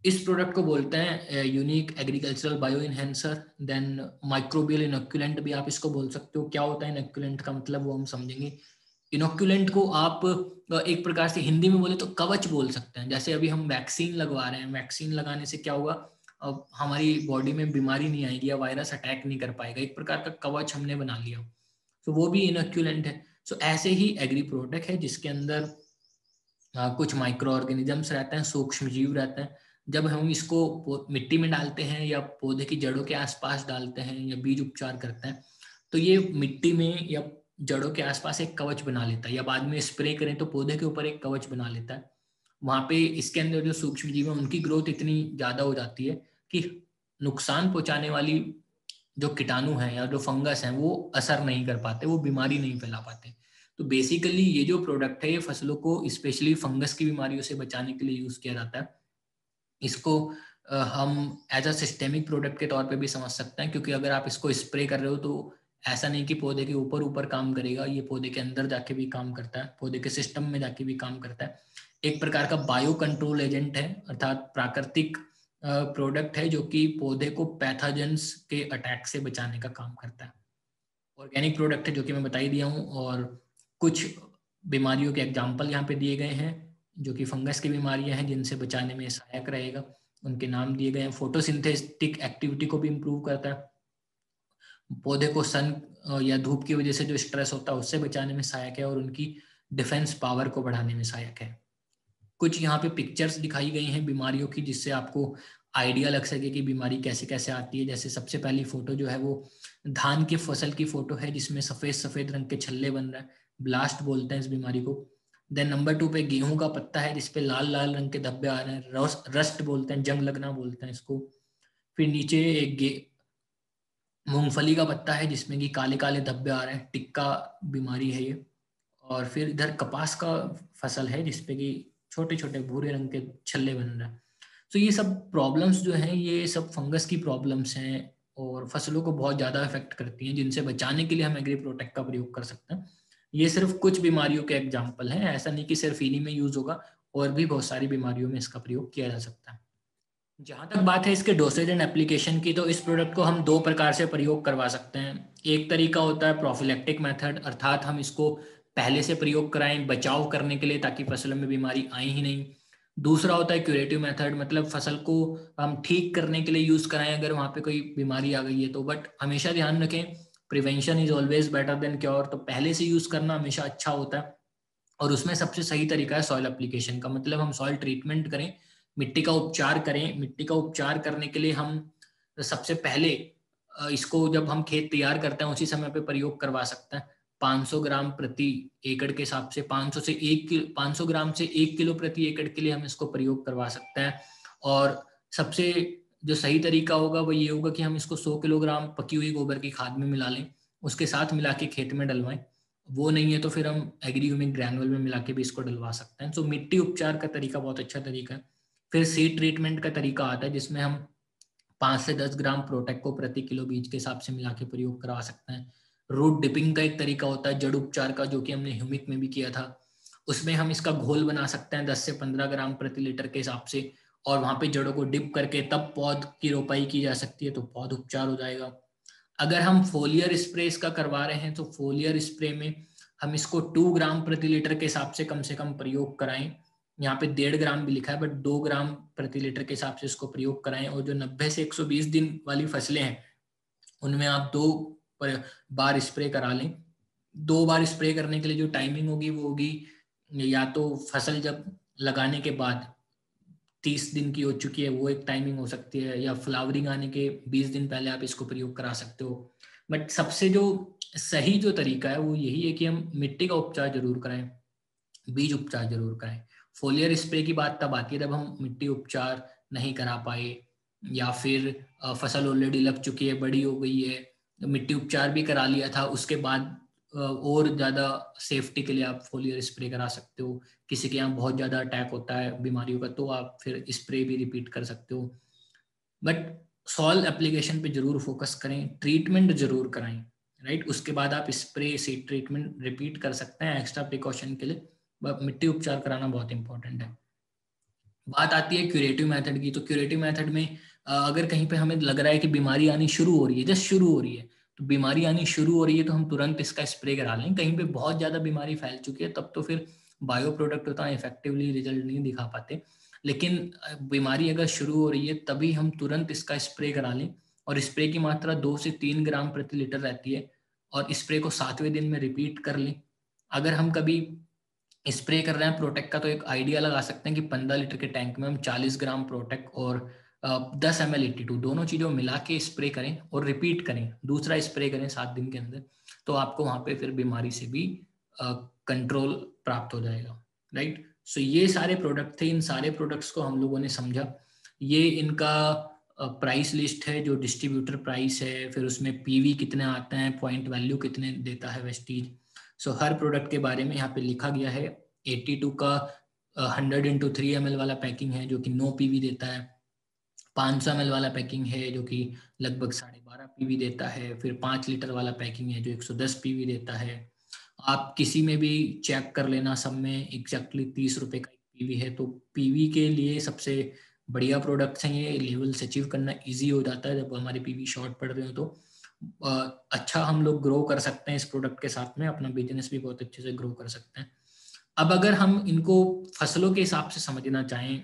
इस प्रोडक्ट को बोलते हैं unique agricultural bio enhancer, then microbial inoculant भी आप इसको बोल सकते हो। क्या होता है इनोक्यूलेंट का मतलब, वो हम समझेंगे। इनोक्यूलेंट को आप एक प्रकार से हिंदी में बोले तो कवच बोल सकते हैं। जैसे अभी हम वैक्सीन लगवा रहे हैं, वैक्सीन लगाने से क्या होगा, अब हमारी बॉडी में बीमारी नहीं आएगी या वायरस अटैक नहीं कर पाएगा, एक प्रकार का कवच हमने बना लिया, तो वो भी इनोक्यूलेंट है। सो ऐसे ही एग्री प्रोडक्ट है जिसके अंदर कुछ माइक्रो ऑर्गेनिजम्स रहते हैं, सूक्ष्म जीव रहते हैं। जब हम इसको मिट्टी में डालते हैं या पौधे की जड़ों के आसपास डालते हैं या बीज उपचार करते हैं, तो ये मिट्टी में या जड़ों के आसपास एक कवच बना लेता है, या बाद में स्प्रे करें तो पौधे के ऊपर एक कवच बना लेता है। वहां पे इसके अंदर जो सूक्ष्म जीव है उनकी ग्रोथ इतनी ज्यादा हो जाती है कि नुकसान पहुंचाने वाली जो कीटाणु हैं या जो फंगस हैं वो असर नहीं कर पाते, वो बीमारी नहीं फैला पाते। तो बेसिकली ये जो प्रोडक्ट है, ये फसलों को स्पेशली फंगस की बीमारियों से बचाने के लिए यूज किया जाता है। इसको हम एज अ सिस्टेमिक प्रोडक्ट के तौर पे भी समझ सकते हैं, क्योंकि अगर आप इसको स्प्रे कर रहे हो तो ऐसा नहीं कि पौधे के ऊपर ऊपर काम करेगा, ये पौधे के अंदर जाके भी काम करता है, पौधे के सिस्टम में जाके भी काम करता है। एक प्रकार का बायो कंट्रोल एजेंट है, अर्थात प्राकृतिक प्रोडक्ट है जो कि पौधे को पैथोजेंस के अटैक से बचाने का काम करता है। ऑर्गेनिक प्रोडक्ट है जो कि मैं बता ही दिया हूँ, और कुछ बीमारियों के एग्जाम्पल यहाँ पे दिए गए हैं जो कि फंगस की बीमारियां हैं जिनसे बचाने में सहायक रहेगा, उनके नाम दिए गए हैं। फोटोसिंथेटिक एक्टिविटी को भी इम्प्रूव करता है, पौधे को सन या धूप की वजह से जो स्ट्रेस होता है उससे बचाने में सहायक है, और उनकी डिफेंस पावर को बढ़ाने में सहायक है। कुछ यहाँ पे पिक्चर्स दिखाई गई हैं बीमारियों की, जिससे आपको आइडिया लग सके कि बीमारी कैसे कैसे आती है। जैसे सबसे पहली फोटो जो है वो धान की फसल की फोटो है, जिसमें सफेद सफेद रंग के छल्ले बन रहे हैं, ब्लास्ट बोलते हैं इस बीमारी को। देन नंबर 2 पे गेहूं का पत्ता है जिसपे लाल लाल रंग के धब्बे आ रहे हैं, रस्ट बोलते हैं, जंग लगना बोलते हैं इसको। फिर नीचे एक मूंगफली का पत्ता है जिसमें कि काले काले धब्बे आ रहे हैं, टिक्का बीमारी है ये। और फिर इधर कपास का फसल है जिसपे कि छोटे छोटे भूरे रंग के छल्ले बन रहे हैं। तो ये सब प्रॉब्लम्स जो हैं ये सब फंगस की प्रॉब्लम्स हैं, और फसलों को बहुत ज़्यादा इफेक्ट करती हैं, जिनसे बचाने के लिए हम एग्री प्रोटेक्ट का प्रयोग कर सकते हैं। ये सिर्फ कुछ बीमारियों के एग्जाम्पल हैं, ऐसा नहीं कि सिर्फ इन्हीं में यूज होगा, और भी बहुत सारी बीमारियों में इसका प्रयोग किया जा सकता है। जहाँ तक बात है इसके डोसेज एंड एप्लीकेशन की, तो इस प्रोडक्ट को हम दो प्रकार से प्रयोग करवा सकते हैं। एक तरीका होता है प्रोफिलैक्टिक मेथड, अर्थात हम इसको पहले से प्रयोग कराएं बचाव करने के लिए, ताकि फसल में बीमारी आई ही नहीं। दूसरा होता है क्यूरेटिव मेथड, मतलब फसल को हम ठीक करने के लिए यूज कराएं अगर वहाँ पे कोई बीमारी आ गई है तो। बट हमेशा ध्यान रखें, prevention is always better than cure, तो पहले से यूज करना हमेशा अच्छा होता है। और उसमें सबसे सही तरीका है सॉइल एप्लीकेशन का, मतलब हम सॉइल ट्रीटमेंट करें, मिट्टी का उपचार करें। मिट्टी का उपचार करने के लिए हम सबसे पहले इसको जब हम खेत तैयार करते हैं उसी समय पे प्रयोग करवा सकते हैं। 500 ग्राम प्रति एकड़ के हिसाब से 500 ग्राम से 1 किलो प्रति एकड़ के लिए हम इसको प्रयोग करवा सकते हैं। और सबसे जो सही तरीका होगा वो ये होगा कि हम इसको 100 किलोग्राम पकी हुई गोबर की खाद में मिला लें, उसके साथ मिला के खेत में डलवाएं। वो नहीं है तो फिर हम एग्रीह्यूमिक ग्रैनुअल में मिला के भी इसको डलवा सकते हैं। तो मिट्टी उपचार का तरीका बहुत अच्छा तरीका है। फिर सीड ट्रीटमेंट का तरीका आता है जिसमें हम 5 से 10 ग्राम प्रोटेक्ट को प्रति किलो बीज के हिसाब से मिला के प्रयोग करवा सकते हैं। रूट डिपिंग का एक तरीका होता है जड़ उपचार का, जो कि हमने ह्यूमिक में भी किया था। उसमें हम इसका घोल बना सकते हैं 10 से 15 ग्राम प्रति लीटर के हिसाब से, और वहां पे जड़ों को डिप करके तब पौध की रोपाई की जा सकती है, तो पौध उपचार हो जाएगा। अगर हम फोलियर स्प्रे इसका करवा रहे हैं तो फोलियर स्प्रे में हम इसको 2 ग्राम प्रति लीटर के हिसाब से कम प्रयोग कराएं। यहाँ पे 1.5 ग्राम भी लिखा है, बट 2 ग्राम प्रति लीटर के हिसाब से इसको प्रयोग कराएं। और जो 90 से 120 दिन वाली फसलें हैं उनमें आप 2 बार स्प्रे करा लें। 2 बार स्प्रे करने के लिए जो टाइमिंग होगी वो होगी या तो फसल जब लगाने के बाद 30 दिन की हो चुकी है वो एक टाइमिंग हो सकती है, या फ्लावरिंग आने के 20 दिन पहले आप इसको प्रयोग करा सकते हो। बट सबसे जो सही जो तरीका है वो यही है कि हम मिट्टी का उपचार जरूर कराएं, बीज उपचार जरूर कराएं। फोलियर स्प्रे की बात तब आती है जब हम मिट्टी उपचार नहीं करा पाए, या फिर फसल ऑलरेडी लग चुकी है, बड़ी हो गई है, मिट्टी उपचार भी करा लिया था, उसके बाद और ज़्यादा सेफ्टी के लिए आप फोलियर स्प्रे करा सकते हो। किसी के यहाँ बहुत ज़्यादा अटैक होता है बीमारियों का तो आप फिर स्प्रे भी रिपीट कर सकते हो। बट सॉइल एप्लीकेशन पे जरूर फोकस करें, ट्रीटमेंट जरूर कराएं, राइट। उसके बाद आप स्प्रे से ट्रीटमेंट रिपीट कर सकते हैं एक्स्ट्रा प्रिकॉशन के लिए। मिट्टी उपचार कराना बहुत इंपॉर्टेंट है। बात आती है क्यूरेटिव मेथड की, तो क्यूरेटिव मेथड में अगर कहीं पे हमें लग रहा है कि बीमारी आनी शुरू हो रही है, जस्ट शुरू हो रही है, तो बीमारी आनी शुरू हो रही है तो हम तुरंत इसका स्प्रे करा लें। कहीं पे बहुत ज्यादा बीमारी फैल चुकी है तब तो फिर बायो प्रोडक्ट उतना इफेक्टिवली रिजल्ट नहीं दिखा पाते। लेकिन बीमारी अगर शुरू हो रही है तभी हम तुरंत इसका स्प्रे करा लें, और स्प्रे की मात्रा 2 से 3 ग्राम प्रति लीटर रहती है, और स्प्रे को 7वें दिन में रिपीट कर लें। अगर हम कभी स्प्रे कर रहे हैं प्रोटेक्ट का तो एक आइडिया लगा सकते हैं कि 15 लीटर के टैंक में हम 40 ग्राम प्रोटेक्ट और 10 ml 82 दोनों चीजों मिला के स्प्रे करें और रिपीट करें, दूसरा स्प्रे करें 7 दिन के अंदर, तो आपको वहां पे फिर बीमारी से भी कंट्रोल प्राप्त हो जाएगा, राइट। सो ये सारे प्रोडक्ट थे, इन सारे प्रोडक्ट्स को हम लोगों ने समझा। ये इनका प्राइस लिस्ट है जो डिस्ट्रीब्यूटर प्राइस है, फिर उसमें पीवी कितने आते हैं, पॉइंट वैल्यू कितने देता है वेस्टीज। सो हर प्रोडक्ट के बारे में यहाँ पे लिखा गया है। 82 का 100x3 ml वाला पैकिंग है जो कि 9 पीवी देता है। 500 ml वाला पैकिंग है जो कि लगभग 12.5 पीवी देता है। फिर 5 लीटर वाला पैकिंग है जो 110 पीवी देता है। आप किसी में भी चेक कर लेना, सब में एग्जैक्टली 30 रुपए का पीवी है। तो पीवी के लिए सबसे बढ़िया प्रोडक्ट्स हैं ये, लेवल्स अचीव करना इजी हो जाता है जब हमारे पीवी शॉर्ट पड़ रहे हो तो अच्छा हम लोग ग्रो कर सकते हैं इस प्रोडक्ट के साथ में, अपना बिजनेस भी बहुत अच्छे से ग्रो कर सकते हैं। अब अगर हम इनको फसलों के हिसाब से समझना चाहें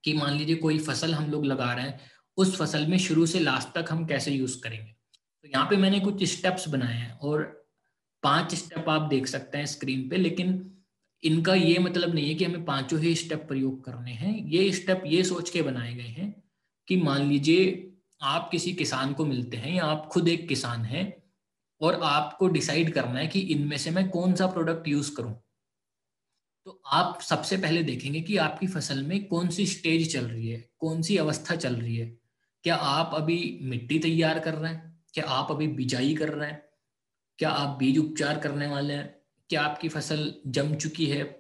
कि मान लीजिए कोई फसल हम लोग लगा रहे हैं, उस फसल में शुरू से लास्ट तक हम कैसे यूज करेंगे, तो यहाँ पे मैंने कुछ स्टेप्स बनाए हैं और 5 स्टेप आप देख सकते हैं स्क्रीन पे। लेकिन इनका ये मतलब नहीं है कि हमें पांचों ही स्टेप प्रयोग करने हैं। ये स्टेप ये सोच के बनाए गए हैं कि मान लीजिए आप किसी किसान को मिलते हैं या आप खुद एक किसान हैं और आपको डिसाइड करना है कि इनमें से मैं कौन सा प्रोडक्ट यूज करूं। तो आप सबसे पहले देखेंगे कि आपकी फसल में कौन सी स्टेज चल रही है, कौन सी अवस्था चल रही है। क्या आप अभी मिट्टी तैयार कर रहे हैं, क्या आप अभी बिजाई कर रहे हैं, क्या आप बीज उपचार करने वाले हैं, क्या आपकी फसल जम चुकी है,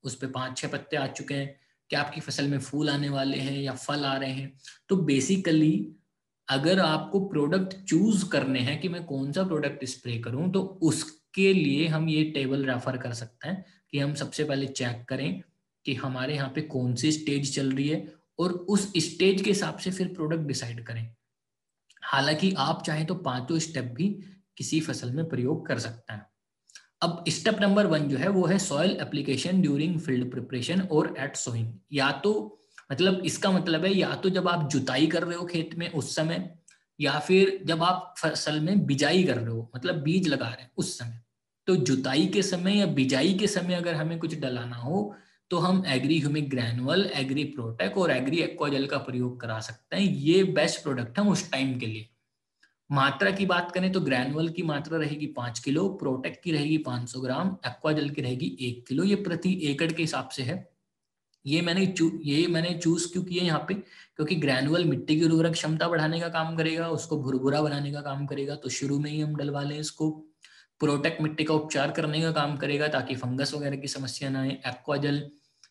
उस पे 5-6 पत्ते आ चुके हैं, क्या आपकी फसल में फूल आने वाले हैं या फल आ रहे हैं। तो बेसिकली अगर आपको प्रोडक्ट चूज करने हैं कि मैं कौन सा प्रोडक्ट स्प्रे करूं, तो उस उसके लिए हम ये टेबल रेफर कर सकते हैं कि हम सबसे पहले चेक करें कि हमारे यहाँ पे कौन सी स्टेज चल रही है और उस स्टेज के हिसाब से फिर प्रोडक्ट डिसाइड करें। हालांकि आप चाहें तो पांचों स्टेप भी किसी फसल में प्रयोग कर सकते हैं। अब स्टेप नंबर 1 जो है वो है soil application during field preparation और एट सोइंग। या तो मतलब इसका मतलब है या तो जब आप जुताई कर रहे हो खेत में उस समय, या फिर जब आप फसल में बिजाई कर रहे हो मतलब बीज लगा रहे हैं उस समय। तो जुताई के समय या बिजाई के समय अगर हमें कुछ डलाना हो तो हम एग्री ह्यूमिक ग्रैनुअल, एग्री प्रोटेक और एग्री एक्वाजेल का प्रयोग करा सकते हैं। ये बेस्ट प्रोडक्ट है उस टाइम के लिए। मात्रा की बात करें तो ग्रैनुअल की मात्रा रहेगी 5 किलो, प्रोटेक्ट की रहेगी 500 ग्राम, एक्वाजेल की रहेगी 1 किलो। ये प्रति एकड़ के हिसाब से है। ये मैंने चूज क्यों किया यहाँ पे, क्योंकि ग्रैनुअल मिट्टी की उर्वरक क्षमता बढ़ाने का काम करेगा, उसको भुरभुरा बनाने का काम करेगा, तो शुरू में ही हम डलवा लें इसको। प्रोटेक्ट मिट्टी का उपचार करने का काम करेगा ताकि फंगस वगैरह की समस्या ना आए। एक्वाजल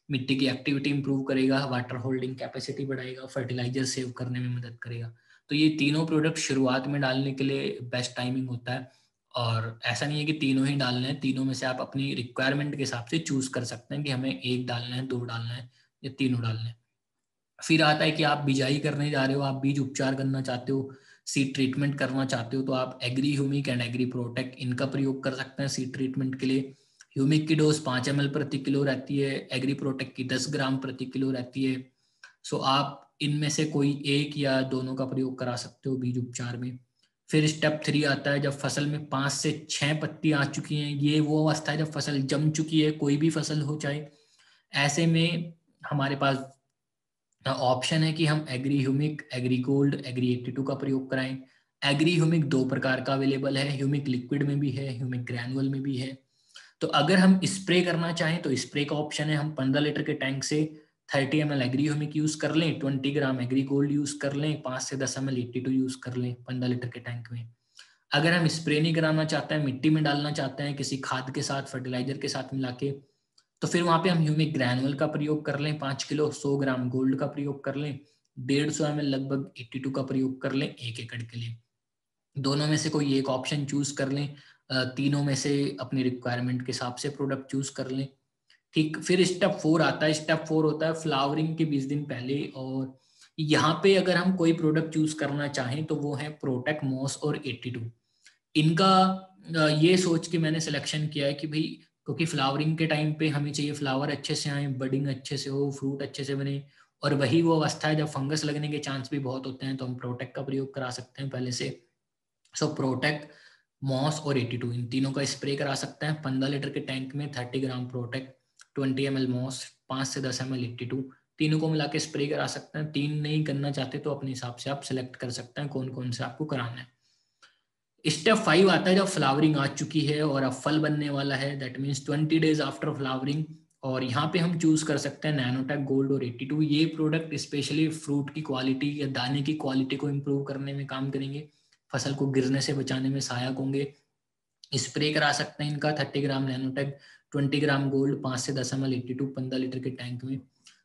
मिट्टी की एक्टिविटी इंप्रूव करेगा, वाटर होल्डिंग कैपेसिटी बढ़ाएगा, फर्टिलाइजर सेव करने में मदद करेगा। तो ये तीनों प्रोडक्ट शुरुआत में डालने के लिए बेस्ट टाइमिंग होता है। और ऐसा नहीं है कि तीनों ही डालना है, तीनों में से आप अपनी रिक्वायरमेंट के हिसाब से चूज कर सकते हैं कि हमें एक डालना है, दो डालना है या तीनों डालना है। फिर आता है कि आप बिजाई करने जा रहे हो, आप बीज उपचार करना चाहते हो, सीड ट्रीटमेंट करना चाहते हो, तो आप agri humic and agri protect इनका प्रयोग कर सकते हैं सीड ट्रीटमेंट के लिए। ह्यूमिक की डोज 5 ml प्रति किलो रहती है, एग्री प्रोटेक्ट की 10 ग्राम प्रति किलो रहती है। सो आप इनमें से कोई एक या दोनों का प्रयोग करा सकते हो बीज उपचार में। फिर स्टेप 3 आता है जब फसल में 5 से 6 पत्ती आ चुकी हैं। ये वो अवस्था है जब फसल जम चुकी है, कोई भी फसल हो चाहे। ऐसे में हमारे पास ऑप्शन है कि हम agri humic, agri gold, agri 82 का प्रयोग कराएं। एग्री ह्यूमिक दो प्रकार का अवेलेबल है, ह्यूमिक लिक्विड में भी है, ह्यूमिक ग्रैनुअल में भी है। तो अगर हम स्प्रे करना चाहें तो स्प्रे का ऑप्शन है, हम 15 लीटर के टैंक से 30 ml एग्री ह्यूमिक यूज कर लें, 20 ग्राम एग्री गोल्ड यूज कर लें, 5 से 10 ml 82 यूज कर लें 15 लीटर के टैंक में। अगर हम स्प्रे नहीं कराना चाहते हैं, मिट्टी में डालना चाहते हैं किसी खाद के साथ, फर्टिलाइजर के साथ मिला के, तो फिर वहां पे हम ह्यूमिक ग्रैनुअल का प्रयोग कर लें 5 किलो, 100 ग्राम गोल्ड का प्रयोग कर लें, 150 ml लगभग 82 का प्रयोग कर लें 1 एकड़ के लिए। दोनों में से कोई एक ऑप्शन चूज कर लें, तीनों में से अपनी रिक्वायरमेंट के हिसाब से प्रोडक्ट चूज कर लें। ठीक, फिर स्टेप 4 आता है। स्टेप 4 होता है फ्लावरिंग के 20 दिन पहले। और यहाँ पे अगर हम कोई प्रोडक्ट चूज करना चाहें तो वो है प्रोटेक्ट, मॉस और 82। इनका ये सोच के मैंने सिलेक्शन किया है कि भाई क्योंकि फ्लावरिंग के टाइम पे हमें चाहिए फ्लावर अच्छे से आए, बडिंग अच्छे से हो, फ्रूट अच्छे से बने, और वही वो अवस्था है जब फंगस लगने के चांस भी बहुत होते हैं, तो हम प्रोटेक्ट का प्रयोग करा सकते हैं पहले से। सो प्रोटेक्ट, मॉस और 82 इन तीनों का स्प्रे करा सकते हैं 15 लीटर के टैंक में। 30 ग्राम प्रोटेक्ट, 20 ml मॉस, 5 से 10 ml 82, तीनों को मिला के स्प्रे करा सकते हैं। 3 नहीं करना चाहते तो अपने हिसाब से आप सिलेक्ट कर सकते हैं कौन कौन से आपको कराना है। स्टेप 5 आता है जब फ्लावरिंग आ चुकी है और अब फल बनने वाला है, that means 20 days after flowering. और यहाँ पे हम चूज कर सकते हैं नैनोटेक गोल्ड और 82। ये प्रोडक्ट स्पेशली फ्रूट की क्वालिटी या दाने की क्वालिटी को इम्प्रूव करने में काम करेंगे, फसल को गिरने से बचाने में सहायक होंगे। स्प्रे करा सकते हैं इनका 30 ग्राम नैनोटेक, 20 ग्राम गोल्ड, 5 से 10 ml 82 15 लीटर के टैंक में।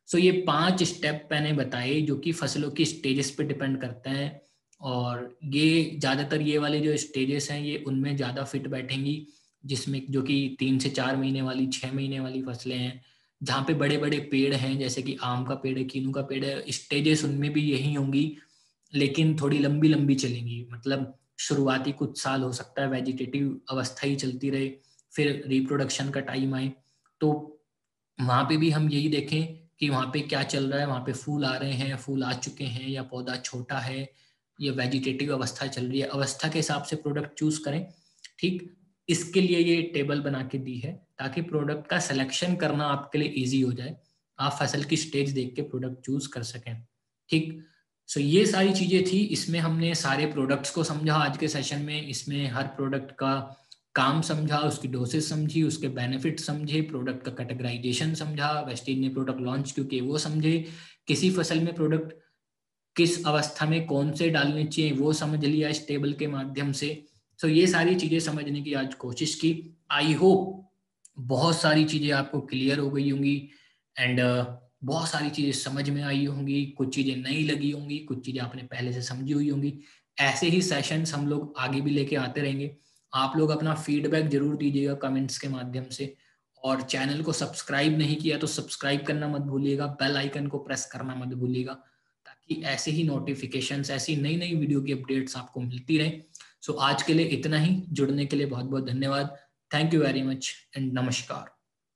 सो ये 5 स्टेप मैंने बताए जो कि फसलों की स्टेजेस पे डिपेंड करते हैं। और ये ज्यादातर ये वाले जो स्टेजेस हैं ये उनमें ज्यादा फिट बैठेंगी, जिसमें जो कि 3 से 4 महीने वाली, 6 महीने वाली फसलें हैं, जहाँ पे बड़े बड़े पेड़ हैं जैसे कि आम का पेड़ है, कीनू का पेड़ है, स्टेजेस उनमें भी यही होंगी, लेकिन थोड़ी लंबी लंबी चलेंगी। मतलब शुरुआती कुछ साल हो सकता है वेजिटेटिव अवस्था ही चलती रहे, फिर रिप्रोडक्शन का टाइम आए, तो वहां पे भी हम यही देखें कि वहां पे क्या चल रहा है, वहां पे फूल आ रहे हैं, फूल आ चुके हैं, या पौधा छोटा है, या वेजिटेटिव अवस्था चल रही है, अवस्था के हिसाब से प्रोडक्ट चूज करें। ठीक, इसके लिए ये टेबल बना के दी है ताकि प्रोडक्ट का सिलेक्शन करना आपके लिए इजी हो जाए, आप फसल की स्टेज देख के प्रोडक्ट चूज कर सकें। ठीक, सो ये सारी चीजें थी, इसमें हमने सारे प्रोडक्ट्स को समझा आज के सेशन में। इसमें हर प्रोडक्ट का काम समझा, उसकी डोसेज समझी, उसके बेनिफिट समझे, प्रोडक्ट का कैटेगराइजेशन समझा, वेस्टीज ने प्रोडक्ट लॉन्च क्यों किए वो समझे, किसी फसल में प्रोडक्ट किस अवस्था में कौन से डालने चाहिए वो समझ लिया इस टेबल के माध्यम से। तो ये सारी चीजें समझने की आज कोशिश की। आई होप बहुत सारी चीजें आपको क्लियर हो गई होंगी एंड बहुत सारी चीजें समझ में आई होंगी, कुछ चीजें नई लगी होंगी, कुछ चीजें आपने पहले से समझी हुई होंगी। ऐसे ही सेशंस हम लोग आगे भी लेके आते रहेंगे। आप लोग अपना फीडबैक जरूर दीजिएगा कमेंट्स के माध्यम से, और चैनल को सब्सक्राइब नहीं किया तो सब्सक्राइब करना मत भूलिएगा, बेल आइकन को प्रेस करना मत भूलिएगा, ताकि ऐसे ही नोटिफिकेशंस, ऐसी नई नई वीडियो की अपडेट्स आपको मिलती रहे। सो आज के लिए इतना ही। जुड़ने के लिए बहुत बहुत धन्यवाद। Thank you very much and नमस्कार।